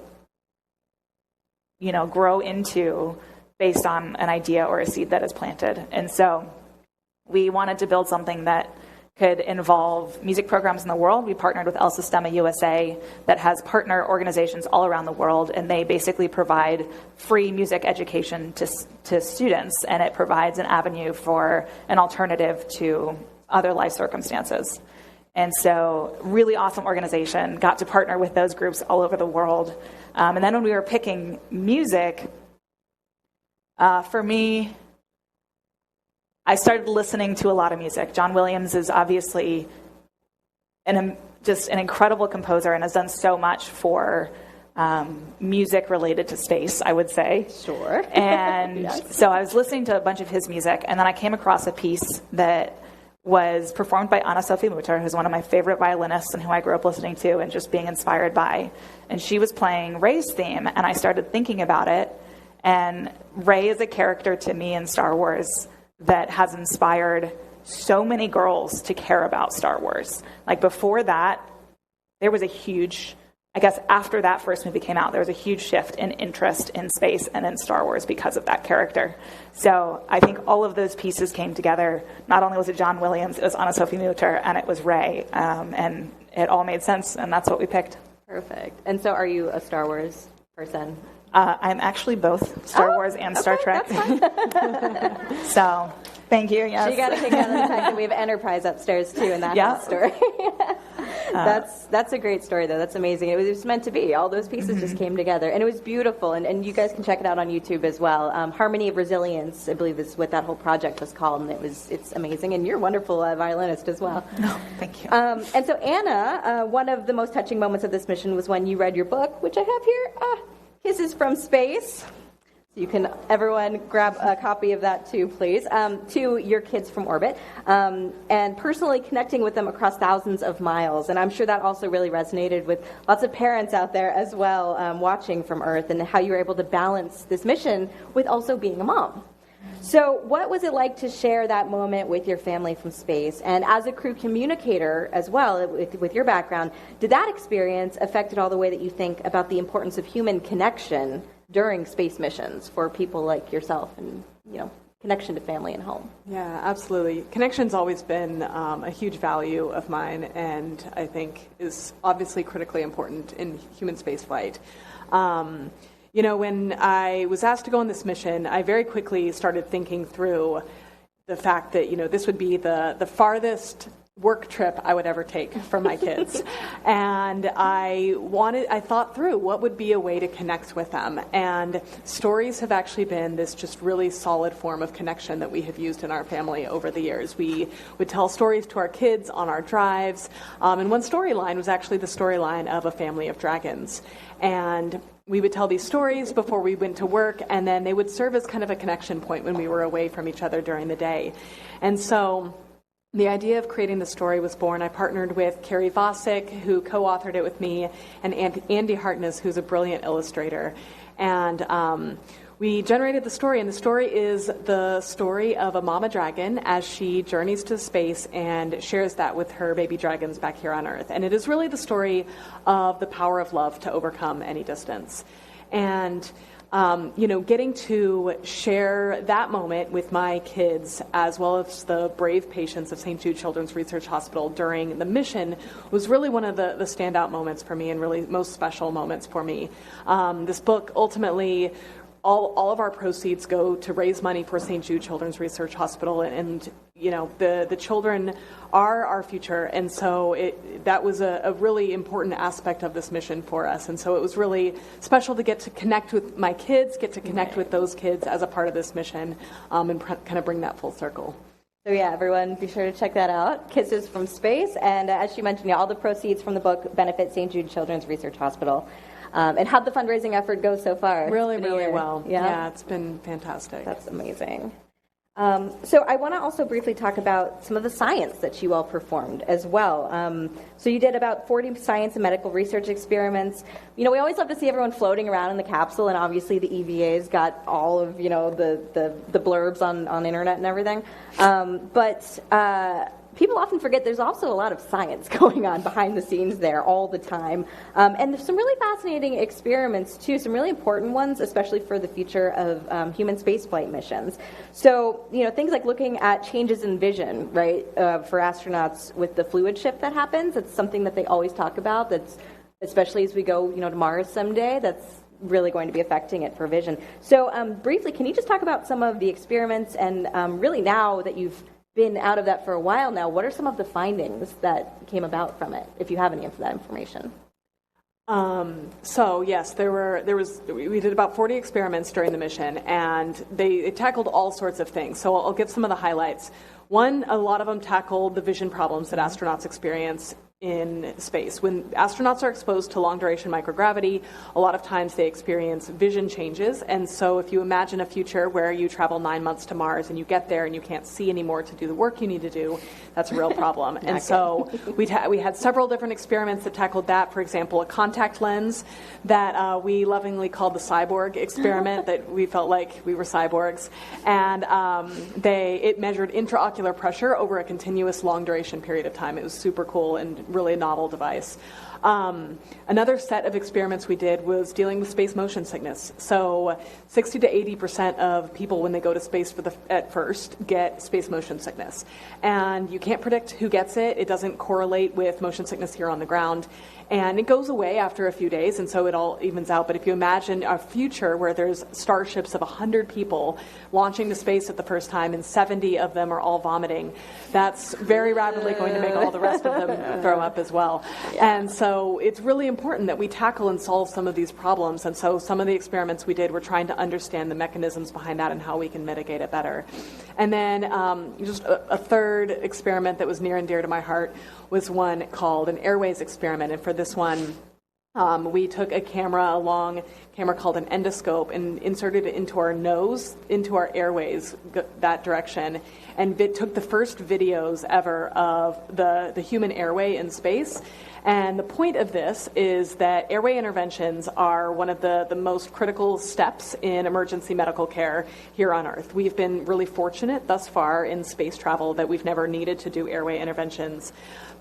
Speaker 13: grow into based on an idea or a seed that is planted. And so we wanted to build something that could involve music programs in the world. We partnered with El Sistema USA that has partner organizations all around the world, and they basically provide free music education to students, and it provides an avenue for an alternative to other life circumstances. And so really awesome organization, got to partner with those groups all over the world. And then when we were picking music, for me, I started listening to a lot of music. John Williams is obviously just an incredible composer and has done so much for music related to space, I would say.
Speaker 7: Sure.
Speaker 13: And yes. So I was listening to a bunch of his music, and then I came across a piece that was performed by Anna-Sophie Mutter, who's one of my favorite violinists and who I grew up listening to and just being inspired by. And she was playing Rey's theme, and I started thinking about it. And Rey is a character to me in Star Wars that has inspired so many girls to care about Star Wars. Like before that, there was a huge, I guess after that first movie came out, there was a huge shift in interest in space and in Star Wars because of that character. So I think all of those pieces came together. Not only was it John Williams, it was Anna-Sophie Mutter, and it was Rey. And it all made sense, and that's what we picked.
Speaker 7: Perfect. And so are you a Star Wars person?
Speaker 13: I'm actually both Star Wars and Star Trek. So, thank you. Yes.
Speaker 7: So you got to kick out of the fact that we have Enterprise upstairs too, and that's the story. That's a great story, though. That's amazing. It was meant to be. All those pieces just came together, and it was beautiful. And you guys can check it out on YouTube as well. Harmony of Resilience, I believe, is what that whole project was called, and it's amazing. And you're a wonderful violinist as well.
Speaker 13: No, thank you.
Speaker 7: And so, Anna, one of the most touching moments of this mission was when you read your book, which I have here. Kisses from Space. So you can, everyone, grab a copy of that too, please, to your kids from orbit, and personally connecting with them across thousands of miles. And I'm sure that also really resonated with lots of parents out there as well, watching from Earth, and how you were able to balance this mission with also being a mom. So what was it like to share that moment with your family from space? And as a crew communicator as well, with your background, did that experience affect at all the way that you think about the importance of human connection during space missions for people like yourself and, connection to family and home?
Speaker 12: Yeah, absolutely. Connection's always been a huge value of mine, and I think is obviously critically important in human spaceflight. When I was asked to go on this mission, I very quickly started thinking through the fact that, this would be the farthest work trip I would ever take for my kids. And I thought through what would be a way to connect with them. And stories have actually been this just really solid form of connection that we have used in our family over the years. We would tell stories to our kids on our drives. And one storyline was actually the storyline of a family of dragons. And we would tell these stories before we went to work, and then they would serve as kind of a connection point when we were away from each other during the day. And so the idea of creating the story was born. I partnered with Carrie Vosick, who co-authored it with me, and Andy Hartness, who's a brilliant illustrator. And we generated the story, and the story is the story of a mama dragon as she journeys to space and shares that with her baby dragons back here on Earth. And it is really the story of the power of love to overcome any distance. And getting to share that moment with my kids, as well as the brave patients of St. Jude Children's Research Hospital during the mission, was really one of the standout moments for me and really most special moments for me. This book ultimately, all of our proceeds go to raise money for St. Jude Children's Research Hospital, and the children are our future, and so that was a really important aspect of this mission for us. And so it was really special to get to connect with my kids, get to connect with those kids as a part of this mission, and kind of bring that full circle.
Speaker 7: So yeah, everyone, be sure to check that out. Kisses from Space, and as she mentioned, all the proceeds from the book benefit St. Jude Children's Research Hospital. And how'd the fundraising effort go so far?
Speaker 12: Really well. Yeah, it's been fantastic.
Speaker 7: That's amazing. So I want to also briefly talk about some of the science that you all performed as well. So you did about 40 science and medical research experiments. We always love to see everyone floating around in the capsule, and obviously the EVA's got all of, the blurbs on internet and everything. But people often forget there's also a lot of science going on behind the scenes there all the time. And there's some really fascinating experiments, too, some really important ones, especially for the future of human spaceflight missions. So, things like looking at changes in vision, right, for astronauts with the fluid shift that happens. It's something that they always talk about, that's especially as we go, to Mars someday, that's really going to be affecting it for vision. So briefly, can you just talk about some of the experiments and really now that you've been out of that for a while now, what are some of the findings that came about from it, if you have any of that information?
Speaker 12: So yes, we did about 40 experiments during the mission, and they tackled all sorts of things. So I'll give some of the highlights. One, a lot of them tackled the vision problems that astronauts experience in space. When astronauts are exposed to long-duration microgravity, a lot of times they experience vision changes. And so if you imagine a future where you travel 9 months to Mars and you get there and you can't see anymore to do the work you need to do, that's a real problem. And so we had several different experiments that tackled that. For example, a contact lens that we lovingly called the cyborg experiment, that we felt like we were cyborgs. And it measured intraocular pressure over a continuous long-duration period of time. It was super cool and really a novel device. Another set of experiments we did was dealing with space motion sickness. So 60 to 80% of people when they go to space at first get space motion sickness. And you can't predict who gets it. It doesn't correlate with motion sickness here on the ground. And it goes away after a few days, and so it all evens out. But if you imagine a future where there's starships of 100 people launching to space at the first time and 70 of them are all vomiting, that's very rapidly going to make all the rest of them throw up as well. Yeah. And so it's really important that we tackle and solve some of these problems. And so some of the experiments we did were trying to understand the mechanisms behind that and how we can mitigate it better. And then just a third experiment that was near and dear to my heart was one called an airways experiment. And for this one, we took a long camera called an endoscope, and inserted it into our nose, into our airways, that direction, and took the first videos ever of the human airway in space. And the point of this is that airway interventions are one of the most critical steps in emergency medical care here on Earth. We've been really fortunate thus far in space travel that we've never needed to do airway interventions.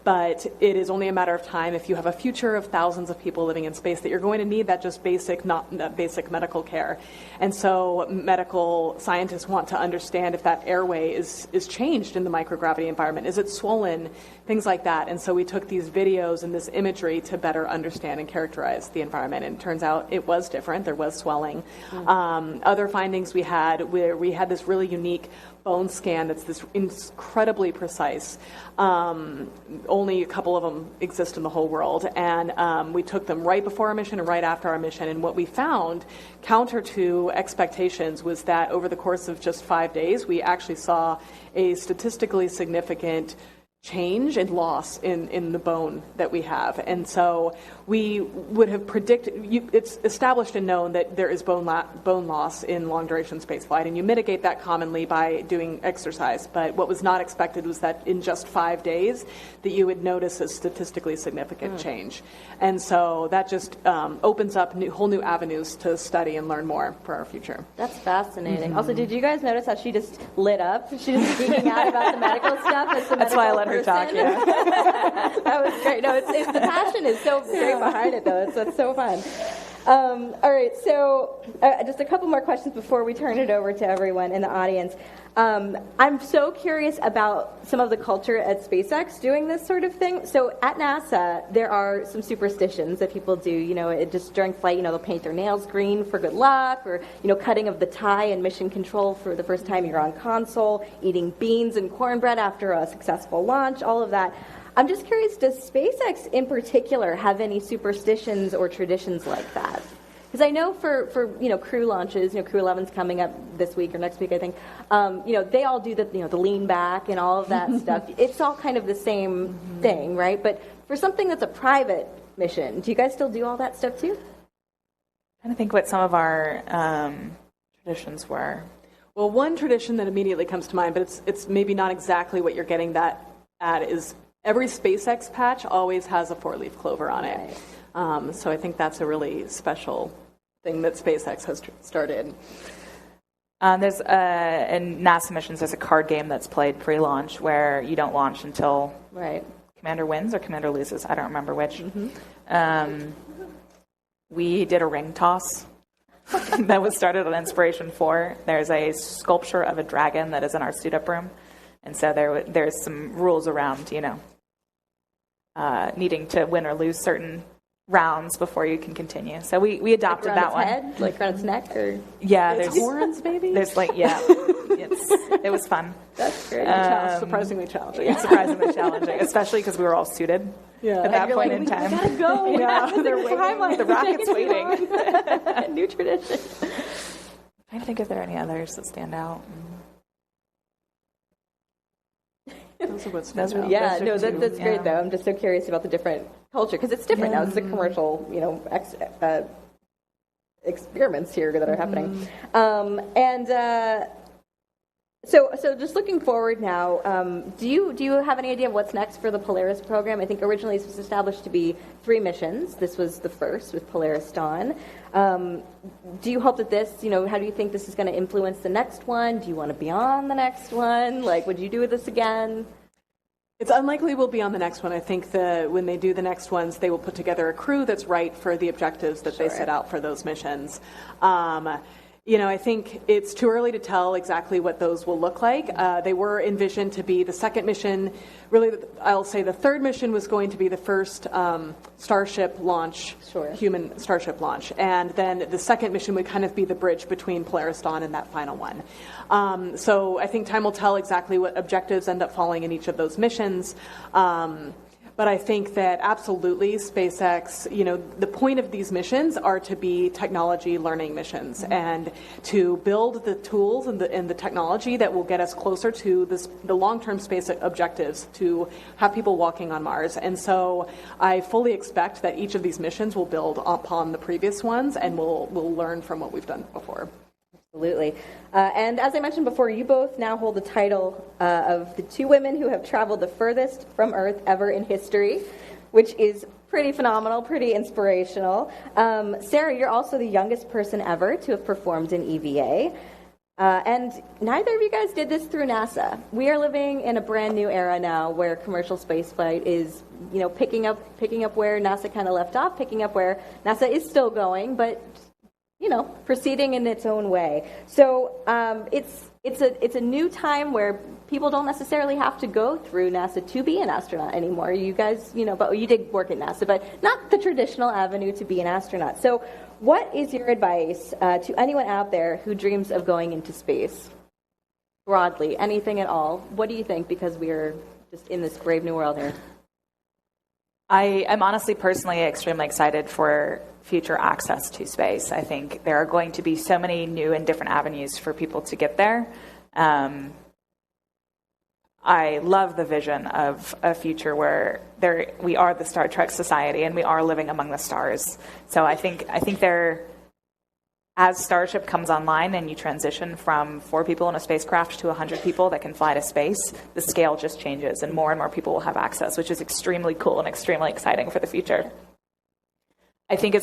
Speaker 12: But it is only a matter of time, if you have a future of thousands of people living in space, that you're going to need that just basic medical care. And so medical scientists want to understand if that airway is changed in the microgravity environment. Is it swollen? Things like that. And so we took these videos and in this imagery to better understand and characterize the environment. And it turns out it was different. There was swelling. Other findings we had, where we had this really unique bone scan that's this incredibly precise. Only a couple of them exist in the whole world. And we took them right before our mission and right after our mission. And what we found, counter to expectations, was that over the course of just 5 days, we actually saw a statistically significant change and loss in the bone that we have. And so we would have predicted, it's established and known that there is bone loss in long-duration spaceflight, and you mitigate that commonly by doing exercise. But what was not expected was that in just 5 days that you would notice a statistically significant change. And so that just opens up whole new avenues to study and learn more for our future.
Speaker 7: That's fascinating. Also, did you guys notice how she just lit up? She was geeking out about the medical stuff.
Speaker 13: That's why I let her talk, yeah.
Speaker 7: That was great. No, it's the passion is so great behind it, though. It's so fun. All right, so just a couple more questions before we turn it over to everyone in the audience. I'm so curious about some of the culture at SpaceX doing this sort of thing. So at NASA, there are some superstitions that people do. You know, just during flight, you know, they'll paint their nails green for good luck, or, you know, cutting of the tie in mission control for the first time you're on console, eating beans and cornbread after a successful launch, all of that. I'm just curious, does SpaceX in particular have any superstitions or traditions like that? Because I know for you know, crew launches, you know, Crew 11's coming up this week or next week, I think. You know, they all do the, you know, the lean back and all of that stuff. It's all kind of the same thing, right? But for something that's a private mission, do you guys still do all that stuff too?
Speaker 13: I don't think what some of our traditions were.
Speaker 12: Well, one tradition that immediately comes to mind, but it's maybe not exactly what you're getting at, is every SpaceX patch always has a 4-leaf clover on it. Right. So I think that's a really special thing that SpaceX has started.
Speaker 13: There's in NASA missions, there's a card game that's played pre-launch where you don't launch until Commander wins or Commander loses. I don't remember which. We did a ring toss that was started on Inspiration 4. There's a sculpture of a dragon that is in our suit-up room. And so there's some rules around, you know, needing to win or lose certain rounds before you can continue. So we adopted
Speaker 7: like
Speaker 13: that one.
Speaker 7: Head, like around its neck, or
Speaker 12: there's horns, maybe.
Speaker 13: There's it was fun.
Speaker 12: That's great. Surprisingly challenging.
Speaker 13: Yeah, surprisingly challenging, especially because we were all suited at that point in time.
Speaker 7: We gotta go.
Speaker 13: They're waiting. The rocket's waiting.
Speaker 7: New tradition.
Speaker 13: I think if there are any others that stand out.
Speaker 12: Those are what's
Speaker 7: that's great though. I'm just so curious about the different culture, because it's different now. It's the commercial, you know, experiments here that are happening. So just looking forward now, do you have any idea of what's next for the Polaris program? I think originally this was established to be 3 missions. This was the first with Polaris Dawn. Do you hope that this, you know, how do you think this is going to influence the next one? Do you want to be on the next one? Like, would you do this again?
Speaker 12: It's unlikely we'll be on the next one. I think when they do the next ones, they will put together a crew that's right for the objectives that they set out for those missions. You know, I think it's too early to tell exactly what those will look like. They were envisioned to be the second mission. Really, I'll say the third mission was going to be the first Starship launch, human Starship launch. And then the second mission would kind of be the bridge between Polaris Dawn and that final one. So I think time will tell exactly what objectives end up falling in each of those missions. But I think that absolutely SpaceX, you know, the point of these missions are to be technology learning missions and to build the tools and the technology that will get us closer to the long-term space objectives to have people walking on Mars. And so I fully expect that each of these missions will build upon the previous ones, and we'll learn from what we've done before.
Speaker 7: Absolutely. And as I mentioned before, you both now hold the title of the 2 women who have traveled the furthest from Earth ever in history, which is pretty phenomenal, pretty inspirational. Sarah, you're also the youngest person ever to have performed in EVA. And neither of you guys did this through NASA. We are living in a brand new era now where commercial spaceflight is, you know, picking up where NASA kind of left off, picking up where NASA is still going, but proceeding in its own way. So it's a new time where people don't necessarily have to go through NASA to be an astronaut anymore. You guys, but you did work at NASA, but not the traditional avenue to be an astronaut. So what is your advice to anyone out there who dreams of going into space? Broadly, anything at all. What do you think? Because we're just in this brave new world here.
Speaker 13: I am honestly, personally, extremely excited for future access to space. I think there are going to be so many new and different avenues for people to get there. I love the vision of a future where we are the Star Trek society and we are living among the stars. So I think as Starship comes online and you transition from 4 people in a spacecraft to 100 people that can fly to space, the scale just changes and more people will have access, which is extremely cool and extremely exciting for the future. I think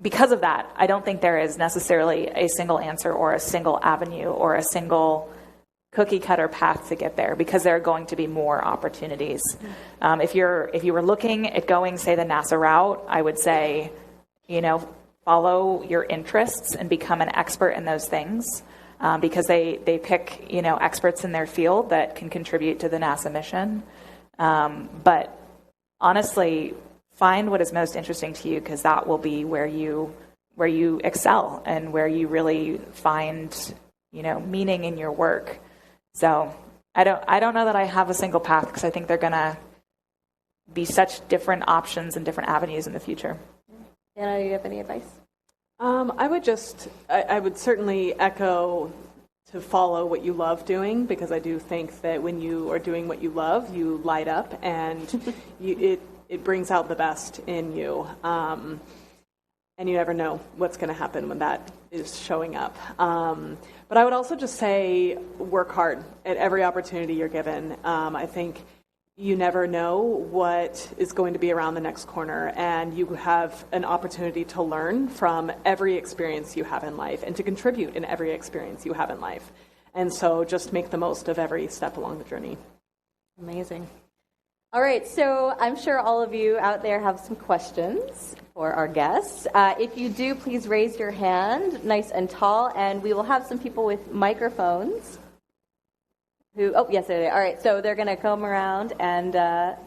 Speaker 13: because of that, I don't think there is necessarily a single answer or a single avenue or a single cookie cutter path to get there, because there are going to be more opportunities. If you were looking at going, say, the NASA route, I would say, follow your interests and become an expert in those things, because they pick, experts in their field that can contribute to the NASA mission. But honestly, find what is most interesting to you, because that will be where you excel and where you really find, meaning in your work. So I don't know that I have a single path, because I think they're going to be such different options and different avenues in the future.
Speaker 7: Anna, do you have any advice?
Speaker 12: I would certainly echo to follow what you love doing, because I do think that when you are doing what you love, you light up and it brings out the best in you. And you never know what's going to happen when that is showing up. But I would also just say work hard at every opportunity you're given. I think you never know what is going to be around the next corner, and you have an opportunity to learn from every experience you have in life and to contribute in every experience you have in life. And so just make the most of every step along the journey.
Speaker 7: Amazing. All right, so I'm sure all of you out there have some questions for our guests. If you do, please raise your hand, nice and tall, and we will have some people with microphones. Yes, there they are. All right, so they're going to come around and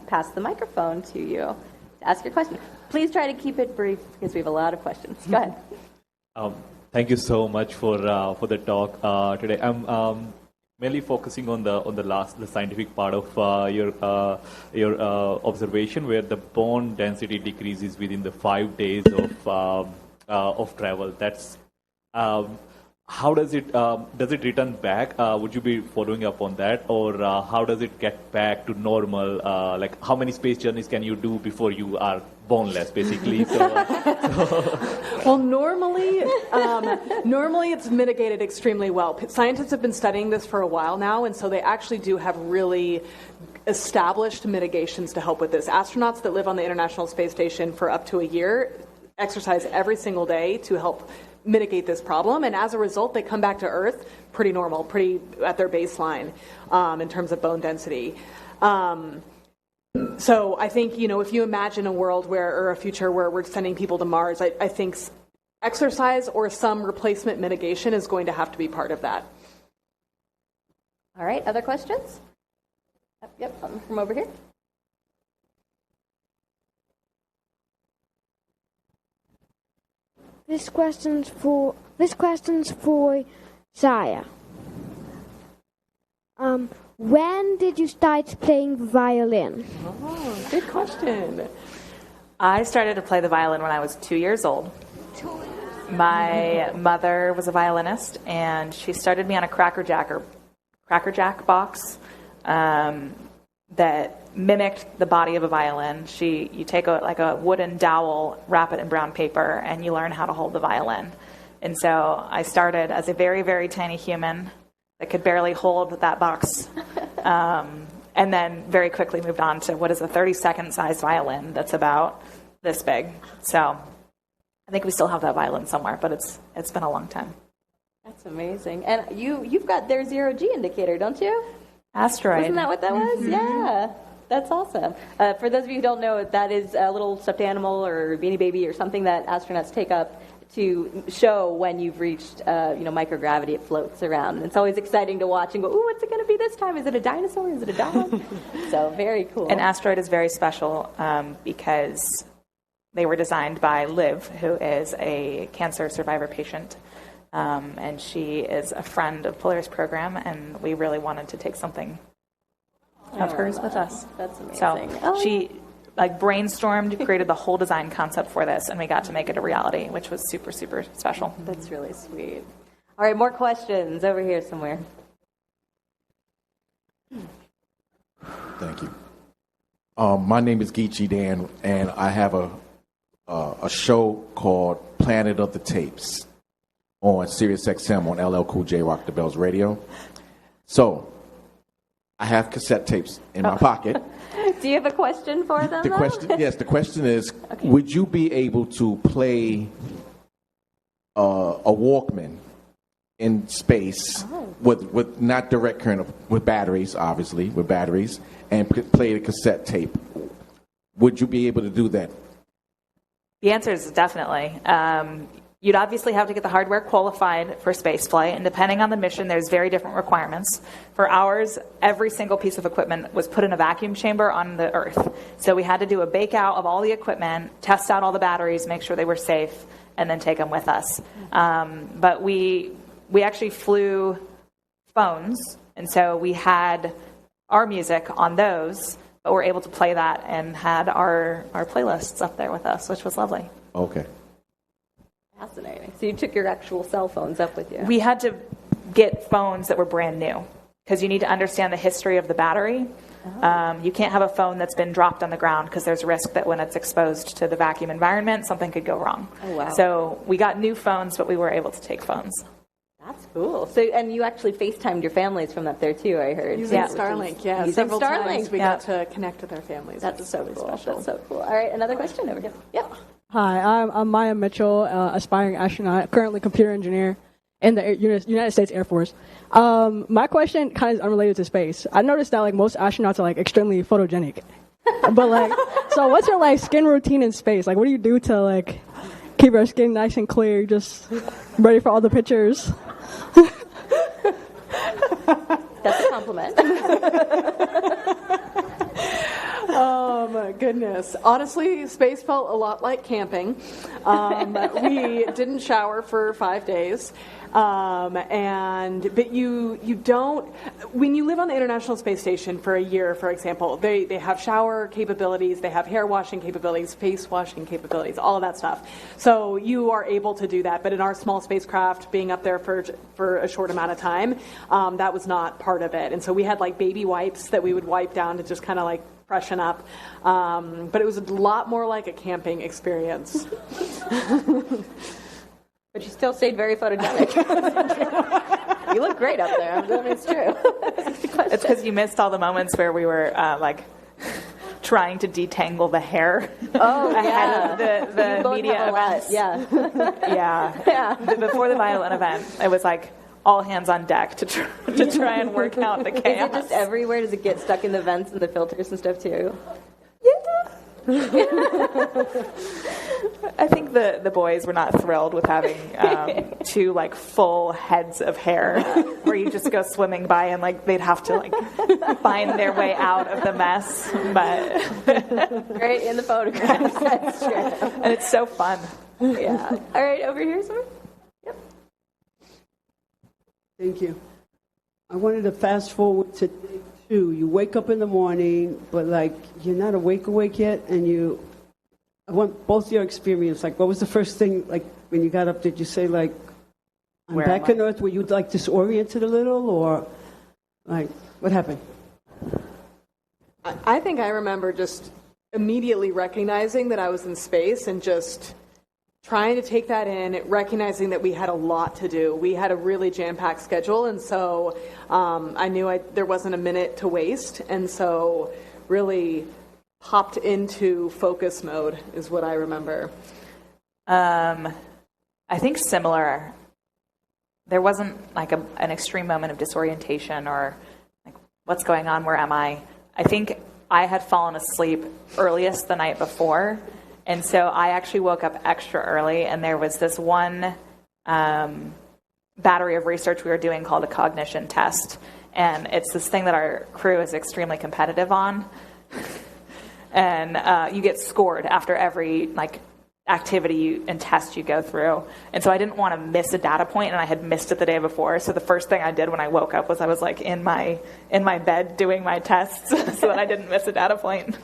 Speaker 7: pass the microphone to you to ask your question. Please try to keep it brief, because we have a lot of questions. Go ahead.
Speaker 14: Thank you so much for the talk today. I'm mainly focusing on the scientific part of your observation, where the bone density decreases within the 5 days of travel. That's how does it return back? Would you be following up on that, or how does it get back to normal? Like, how many space journeys can you do before you are boneless, basically?
Speaker 12: Well, normally it's mitigated extremely well. Scientists have been studying this for a while now, and so they actually do have really established mitigations to help with this. Astronauts that live on the International Space Station for up to a year exercise every single day to help mitigate this problem, and as a result, they come back to Earth pretty normal, pretty at their baseline in terms of bone density. So I think, if you imagine a world or a future where we're sending people to Mars, I think exercise or some replacement mitigation is going to have to be part of that.
Speaker 7: All right, other questions? Yep, from over here.
Speaker 15: This question's for Saya. When did you start playing the violin?
Speaker 12: Oh, good question.
Speaker 13: I started to play the violin when I was 2 years old. My mother was a violinist, and she started me on a Cracker Jack box that mimicked the body of a violin. You take a wooden dowel, wrap it in brown paper, and you learn how to hold the violin. And so I started as a very, very tiny human that could barely hold that box, and then very quickly moved on to what is a 32nd size violin that's about this big. So I think we still have that violin somewhere, but it's been a long time.
Speaker 7: That's amazing. And you've got their 0G indicator, don't you?
Speaker 13: Asteroid.
Speaker 7: Isn't that what that was?
Speaker 13: Mm-hmm.
Speaker 7: Yeah. That's awesome. For those of you who don't know, that is a little stuffed animal or beanie baby or something that astronauts take up to show when you've reached, microgravity. It floats around. And it's always exciting to watch and go, ooh, what's it going to be this time? Is it a dinosaur? Is it a dog? So very cool.
Speaker 13: And Asteroid is very special because they were designed by Liv, who is a cancer survivor patient. And she is a friend of Polaris Program, and we really wanted to take something of hers with us.
Speaker 7: That's amazing.
Speaker 13: So she brainstormed, created the whole design concept for this, and we got to make it a reality, which was super, super special.
Speaker 7: That's really sweet. All right, more questions over here somewhere.
Speaker 16: Thank you. My name is Geechee Dan, and I have a show called Planet of the Tapes on Sirius XM on LL Cool J Rock the Bells Radio. So I have cassette tapes in my pocket.
Speaker 7: Do you have a question for them?
Speaker 16: The question is, would you be able to play a Walkman in space with not direct current, with batteries, obviously, with batteries, and play the cassette tape? Would you be able to do that?
Speaker 13: The answer is definitely. You'd obviously have to get the hardware qualified for spaceflight, and depending on the mission, there's very different requirements. For ours, every single piece of equipment was put in a vacuum chamber on the Earth. So we had to do a bake out of all the equipment, test out all the batteries, make sure they were safe, and then take them with us. But we actually flew phones, and so we had our music on those, but we're able to play that and had our playlists up there with us, which was lovely.
Speaker 16: Okay.
Speaker 7: Fascinating. So you took your actual cell phones up with you?
Speaker 13: We had to get phones that were brand new because you need to understand the history of the battery. You can't have a phone that's been dropped on the ground because there's a risk that when it's exposed to the vacuum environment, something could go wrong.
Speaker 7: Oh, wow.
Speaker 13: So we got new phones, but we were able to take phones.
Speaker 7: That's cool. So, and you actually FaceTimed your families from up there too, I heard.
Speaker 12: Using Starlink, yeah.
Speaker 7: Using
Speaker 12: Several
Speaker 7: Starlink.
Speaker 12: times we got to connect with our families.
Speaker 7: That's so cool. Special. That's so cool. All right, another question over here. Yeah.
Speaker 17: Hi, I'm Maya Mitchell, aspiring astronaut, currently computer engineer in the United States Air Force. My question kind of is unrelated to space. I noticed that most astronauts are extremely photogenic, but so what's your skin routine in space? What do you do to keep your skin nice and clear, just ready for all the pictures?
Speaker 7: That's a compliment.
Speaker 12: Oh my goodness. Honestly, space felt a lot like camping. We didn't shower for 5 days. But you don't, when you live on the International Space Station for a year, for example, they have shower capabilities, they have hair washing capabilities, face washing capabilities, all of that stuff. So you are able to do that. But in our small spacecraft, being up there for a short amount of time, that was not part of it. And so we had baby wipes that we would wipe down to just kind of freshen up. But it was a lot more like a camping experience.
Speaker 7: But you still stayed very photogenic. You look great up there. I mean, it's true.
Speaker 13: It's because you missed all the moments where we were trying to detangle the hair ahead of the media events. Yeah. Before the Violin event, it was all hands on deck to try and work out the chaos.
Speaker 7: Is it just everywhere? Does it get stuck in the vents and the filters and stuff too?
Speaker 13: I think the boys were not thrilled with having two full heads of hair where you just go swimming by and they'd have to find their way out of the mess. But
Speaker 7: great in the photographs. That's true.
Speaker 13: And it's so fun.
Speaker 7: Yeah. All right, over here, sir. Yep.
Speaker 18: Thank you. I wanted to fast forward to day 2. You wake up in the morning, but you're not awake yet, and I want both your experience. What was the first thing, when you got up, did you say, I'm
Speaker 13: Where
Speaker 18: back on Earth? Were you, disoriented a little, or, what happened?
Speaker 12: I think I remember just immediately recognizing that I was in space and just trying to take that in, recognizing that we had a lot to do. We had a really jam-packed schedule, and so I knew there wasn't a minute to waste, and so really hopped into focus mode is what I remember.
Speaker 13: I think similar. There wasn't an extreme moment of disorientation or what's going on, where am I? I think I had fallen asleep earliest the night before, and so I actually woke up extra early, and there was this one battery of research we were doing called a cognition test, and it's this thing that our crew is extremely competitive on, and you get scored after every activity and test you go through. And so I didn't want to miss a data point, and I had missed it the day before. So the first thing I did when I woke up was I was in my bed doing my tests so that I didn't miss a data point.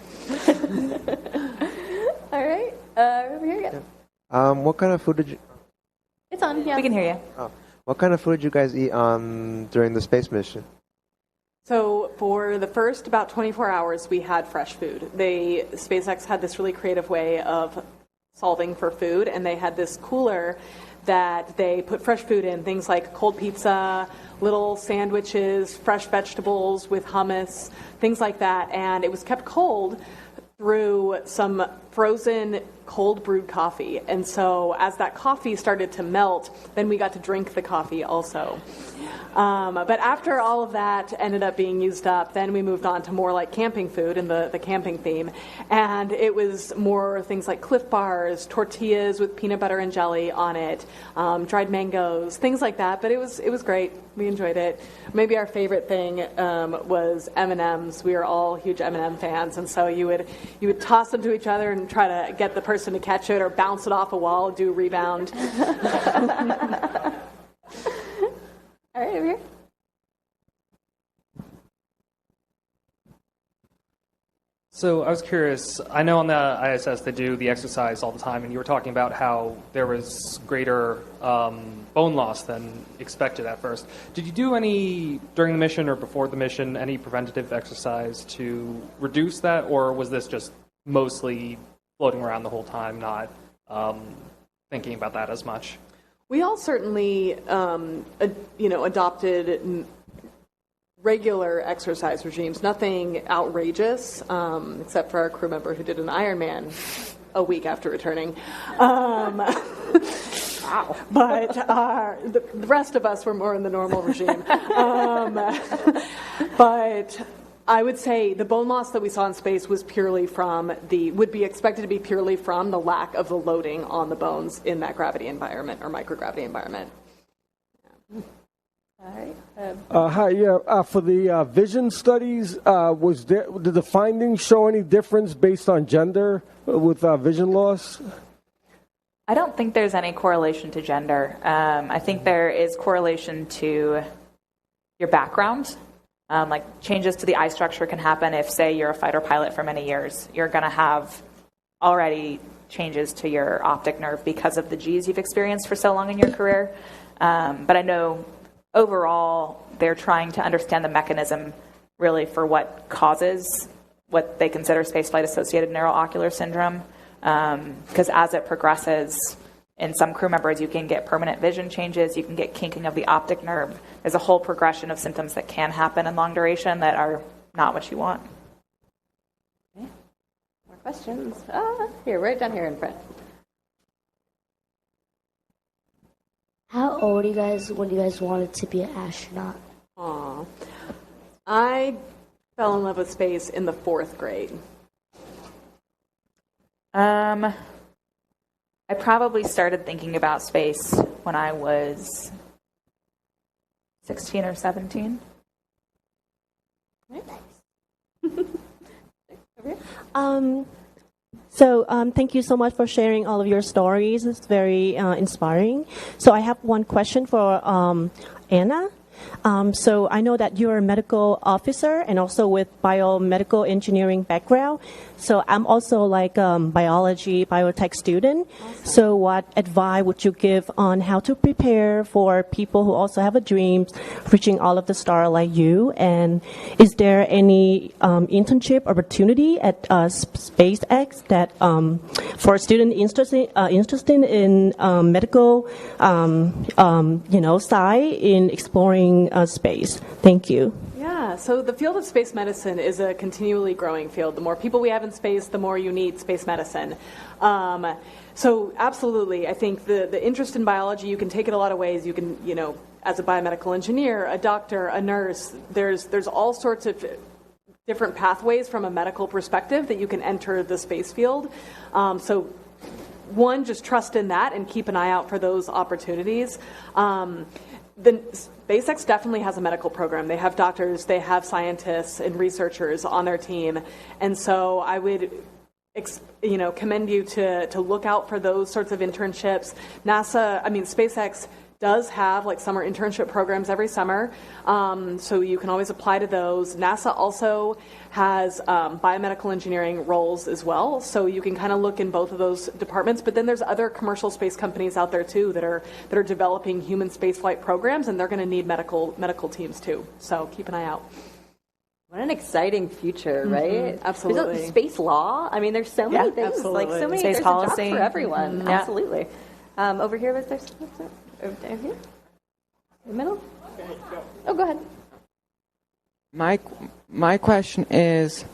Speaker 7: All right, over here again.
Speaker 19: What kind of food did you?
Speaker 7: It's on. Yeah,
Speaker 13: we can hear you.
Speaker 19: Oh. What kind of food did you guys eat during the space mission?
Speaker 12: So for the first about 24 hours, we had fresh food. SpaceX had this really creative way of solving for food, and they had this cooler that they put fresh food in, things like cold pizza, little sandwiches, fresh vegetables with hummus, things like that, and it was kept cold through some frozen cold brewed coffee. And so as that coffee started to melt, then we got to drink the coffee also. But after all of that ended up being used up, then we moved on to more like camping food and the camping theme. And it was more things like Cliff Bars, tortillas with peanut butter and jelly on it, dried mangoes, things like that. But it was great. We enjoyed it. Maybe our favorite thing was M&Ms. We were all huge M&M fans, and so you would toss them to each other and try to get the person to catch it or bounce it off a wall, do a rebound.
Speaker 7: All right, over here.
Speaker 20: So I was curious, I know on the ISS they do the exercise all the time, and you were talking about how there was greater bone loss than expected at first. Did you do any, during the mission or before the mission, any preventative exercise to reduce that, or was this just mostly floating around the whole time, not thinking about that as much?
Speaker 12: We all certainly, adopted regular exercise regimes, nothing outrageous, except for our crew member who did an Ironman a week after returning. Wow. But the rest of us were more in the normal regime. But I would say the bone loss that we saw in space was purely would be expected to be purely from the lack of the loading on the bones in that gravity environment or microgravity environment.
Speaker 7: All right.
Speaker 21: Hi, yeah. For the vision studies, did the findings show any difference based on gender with vision loss?
Speaker 13: I don't think there's any correlation to gender. I think there is correlation to your background. Like changes to the eye structure can happen if, say, you're a fighter pilot for many years. You're going to have already changes to your optic nerve because of the G's you've experienced for so long in your career. But I know overall they're trying to understand the mechanism really for what causes what they consider spaceflight-associated neuroocular syndrome. Because as it progresses, in some crew members, you can get permanent vision changes, you can get kinking of the optic nerve. There's a whole progression of symptoms that can happen in long duration that are not what you want.
Speaker 7: Okay. More questions? Here, right down here in front.
Speaker 15: How old are you guys when you guys wanted to be an astronaut?
Speaker 12: Aw. I fell in love with space in the 4th grade.
Speaker 13: I probably started thinking about space when I was 16 or 17.
Speaker 22: Thank you so much for sharing all of your stories. It's very inspiring. So I have one question for Anna. So I know that you're a medical officer and also with biomedical engineering background. So I'm also like a biology, biotech student. Awesome. So what advice would you give on how to prepare for people who also have a dream reaching all of the stars like you? And is there any internship opportunity at SpaceX that for a student interested in medical, side in exploring space? Thank you.
Speaker 12: Yeah, so the field of space medicine is a continually growing field. The more people we have in space, the more you need space medicine. So absolutely, I think the interest in biology, you can take it a lot of ways. You can, as a biomedical engineer, a doctor, a nurse, there's all sorts of different pathways from a medical perspective that you can enter the space field. So one, just trust in that and keep an eye out for those opportunities. The SpaceX definitely has a medical program. They have doctors, they have scientists and researchers on their team. And so I would commend you to look out for those sorts of internships. SpaceX does have like summer internship programs every summer, so you can always apply to those. NASA also has biomedical engineering roles as well, so you can kind of look in both of those departments. But then there's other commercial space companies out there too that are developing human spaceflight programs, and they're going to need medical teams too. So keep an eye out.
Speaker 7: What an exciting future, right?
Speaker 12: Absolutely.
Speaker 7: There's space law. I mean, there's so many things,
Speaker 12: absolutely.
Speaker 7: like so many
Speaker 13: Space
Speaker 7: there's
Speaker 13: policy.
Speaker 7: a job for everyone.
Speaker 13: Yeah.
Speaker 7: Absolutely. Over here, was there something? Over here? In the middle? Oh, go ahead.
Speaker 1: My question is,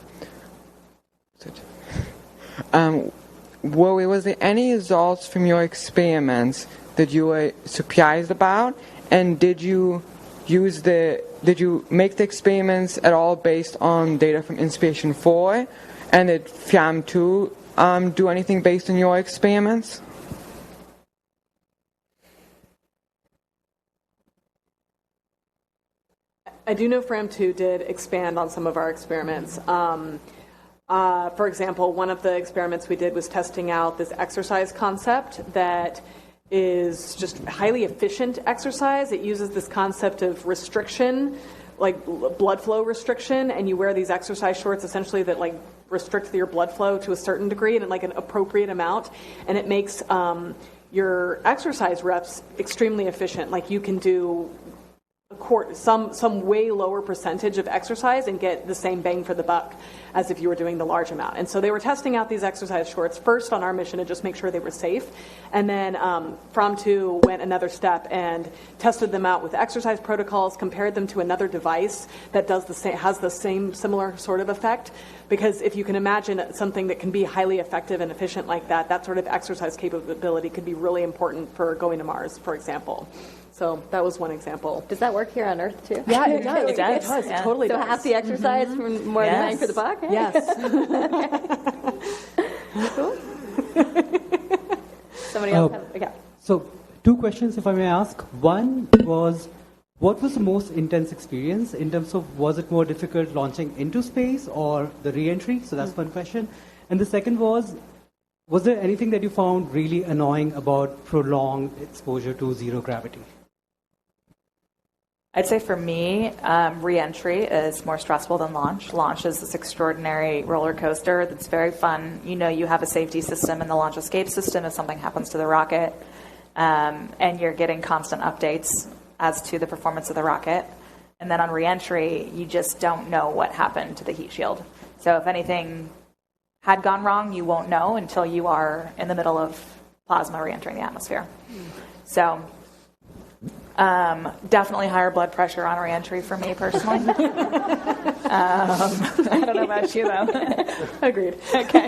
Speaker 1: was there any results from your experiments that you were surprised about, and did you make the experiments at all based on data from Inspiration 4, and did FIAM 2 do anything based on your experiments?
Speaker 12: I do know FRAM2 did expand on some of our experiments. For example, one of the experiments we did was testing out this exercise concept that is just highly efficient exercise. It uses this concept of restriction, like blood flow restriction, and you wear these exercise shorts essentially that like restrict your blood flow to a certain degree and like an appropriate amount, and it makes your exercise reps extremely efficient. Like you can do some way lower percentage of exercise and get the same bang for the buck as if you were doing the large amount. And so they were testing out these exercise shorts first on our mission to just make sure they were safe. And then FROM2 went another step and tested them out with exercise protocols, compared them to another device that has the same similar sort of effect. Because if you can imagine something that can be highly effective and efficient like that, that sort of exercise capability could be really important for going to Mars, for example. So that was one example.
Speaker 7: Does that work here on Earth too?
Speaker 12: Yeah, it does.
Speaker 13: It does.
Speaker 12: It totally
Speaker 7: so
Speaker 12: does.
Speaker 7: half the exercise for more than bang for the buck? Eh?
Speaker 12: Yes.
Speaker 7: Cool. Somebody else have, yeah.
Speaker 2: So 2 questions, if I may ask. One was, what was the most intense experience in terms of, was it more difficult launching into space or the re-entry? So that's one question. And the second was there anything that you found really annoying about prolonged exposure to zero gravity?
Speaker 13: I'd say for me, re-entry is more stressful than launch. Launch is this extraordinary roller coaster that's very fun. You know you have a safety system in the launch escape system if something happens to the rocket, and you're getting constant updates as to the performance of the rocket. And then on re-entry, you just don't know what happened to the heat shield. So if anything had gone wrong, you won't know until you are in the middle of plasma re-entering the atmosphere. So definitely higher blood pressure on re-entry for me personally. I don't know about you though.
Speaker 12: Agreed.
Speaker 13: Okay.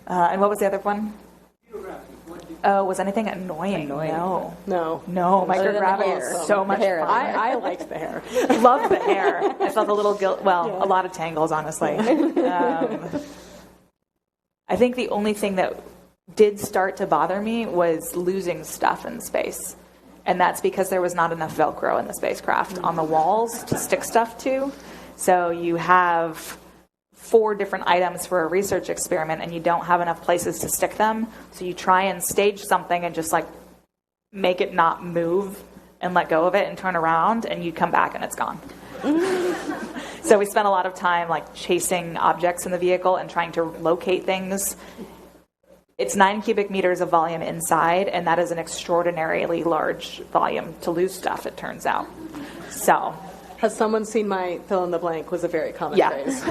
Speaker 13: And what was the other one? Oh, was anything annoying? No. Microgravity is so much fun.
Speaker 12: I liked the hair.
Speaker 13: Love the hair. I felt a little guilt. Well, a lot of tangles, honestly. I think the only thing that did start to bother me was losing stuff in space. And that's because there was not enough Velcro in the spacecraft on the walls to stick stuff to. So you have 4 different items for a research experiment and you don't have enough places to stick them. So you try and stage something and just like make it not move and let go of it and turn around, and you come back and it's gone. So we spent a lot of time like chasing objects in the vehicle and trying to locate things. It's 9 cubic meters of volume inside, and that is an extraordinarily large volume to lose stuff, it turns out. So,
Speaker 12: has someone seen my fill in the blank was a very common phrase.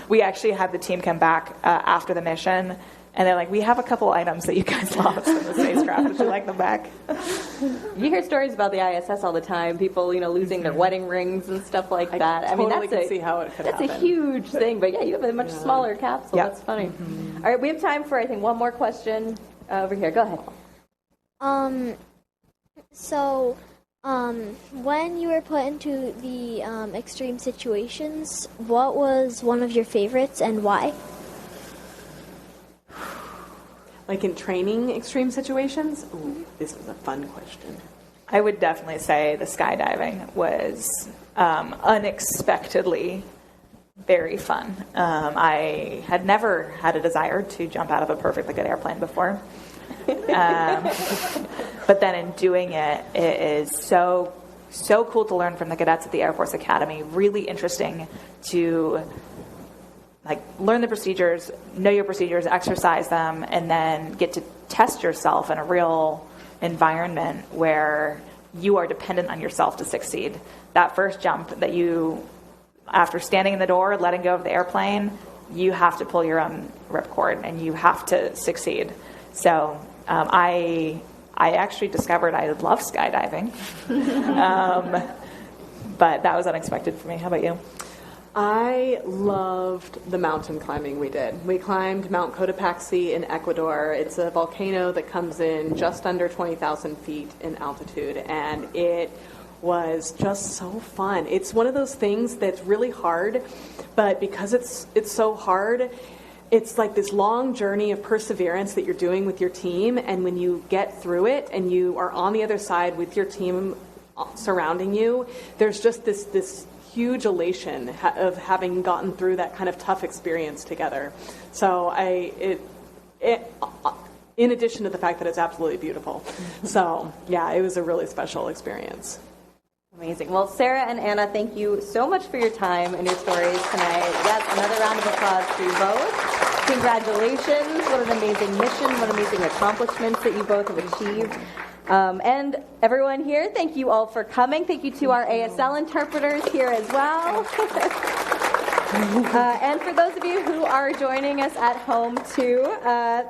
Speaker 13: We actually had the team come back after the mission, and they're like, we have a couple items that you guys lost in the spacecraft. Would you like them back?
Speaker 7: You hear stories about the ISS all the time. People, losing their wedding rings and stuff like that.
Speaker 12: I totally can see how it could happen.
Speaker 7: That's a huge thing. But yeah, you have a much smaller capsule.
Speaker 12: Yeah.
Speaker 7: That's funny. All right, we have time for, I think, one more question over here. Go ahead.
Speaker 23: So
Speaker 15: When you were put into the extreme situations, what was one of your favorites and why?
Speaker 12: Like in training extreme situations? Ooh, this was a fun question.
Speaker 13: I would definitely say the skydiving was unexpectedly very fun. I had never had a desire to jump out of a perfectly good airplane before. But then in doing it, it is so cool to learn from the cadets at the Air Force Academy. Really interesting to learn the procedures, know your procedures, exercise them, and then get to test yourself in a real environment where you are dependent on yourself to succeed. That first jump that you, after standing in the door, letting go of the airplane, you have to pull your own ripcord and you have to succeed. So I actually discovered I love skydiving, but that was unexpected for me. How about you?
Speaker 12: I loved the mountain climbing we did. We climbed Mount Cotopaxi in Ecuador. It's a volcano that comes in just under 20,000 feet in altitude, and it was just so fun. It's one of those things that's really hard, but because it's so hard, it's like this long journey of perseverance that you're doing with your team, and when you get through it and you are on the other side with your team surrounding you, there's just this huge elation of having gotten through that kind of tough experience together. So in addition to the fact that it's absolutely beautiful. So yeah, it was a really special experience.
Speaker 7: Amazing. Well, Sarah and Anna, thank you so much for your time and your stories tonight. Yes, another round of applause for you both. Congratulations. What an amazing mission. What amazing accomplishments that you both have achieved. And everyone here, thank you all for coming. Thank you to our ASL interpreters here as well. And for those of you who are joining us at home too,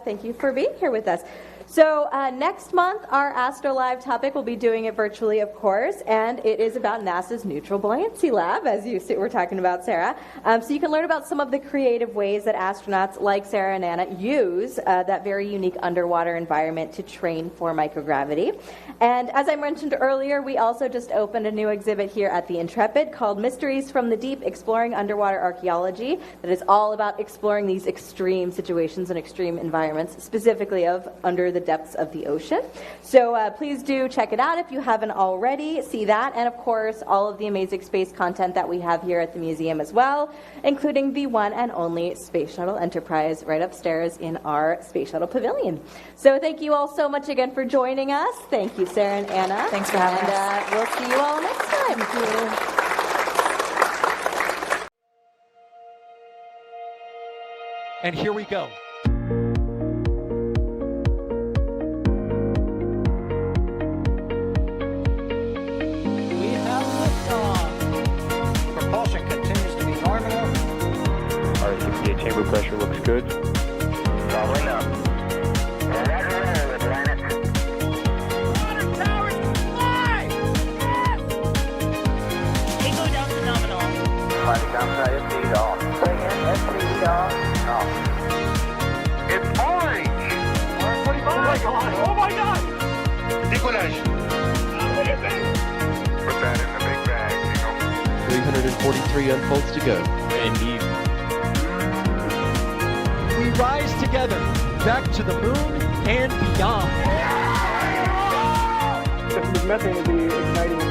Speaker 7: thank you for being here with us. So next month, our Astro Live topic, we'll be doing it virtually, of course, and it is about NASA's Neutral Buoyancy Lab, as you were talking about, Sarah. So you can learn about some of the creative ways that astronauts like Sarah and Anna use that very unique underwater environment to train for microgravity. And as I mentioned earlier, we also just opened a new exhibit here at the Intrepid called Mysteries from the Deep, Exploring Underwater Archaeology, that is all about exploring these extreme situations and extreme environments, specifically of under the depths of the ocean. So please do check it out if you haven't already. See that, and of course all of the amazing space content that we have here at the museum as well, including the one and only Space Shuttle Enterprise right upstairs in our Space Shuttle Pavilion. So thank you all so much again for joining us. Thank you, Sarah and Anna.
Speaker 13: Thanks for having us.
Speaker 7: And we'll see you all next time. Thank you.
Speaker 8: And here we go.
Speaker 9: Propulsion continues to be nominal.
Speaker 23: Our CPA chamber pressure looks good.
Speaker 3: Following up. Roger, roger, Atlantis.
Speaker 9: Water towers fly!
Speaker 4: Tango down to nominal.
Speaker 3: Flight downside SPD off. Bring in SPD off.
Speaker 6: It's orange! R45! Oh my god! Oh my god! Decollage! What is it?
Speaker 23: Put that in the big bag,
Speaker 24: 343 unfolds to go.
Speaker 8: Indeed. We rise together, back to the moon and beyond.
Speaker 6: This methane will be igniting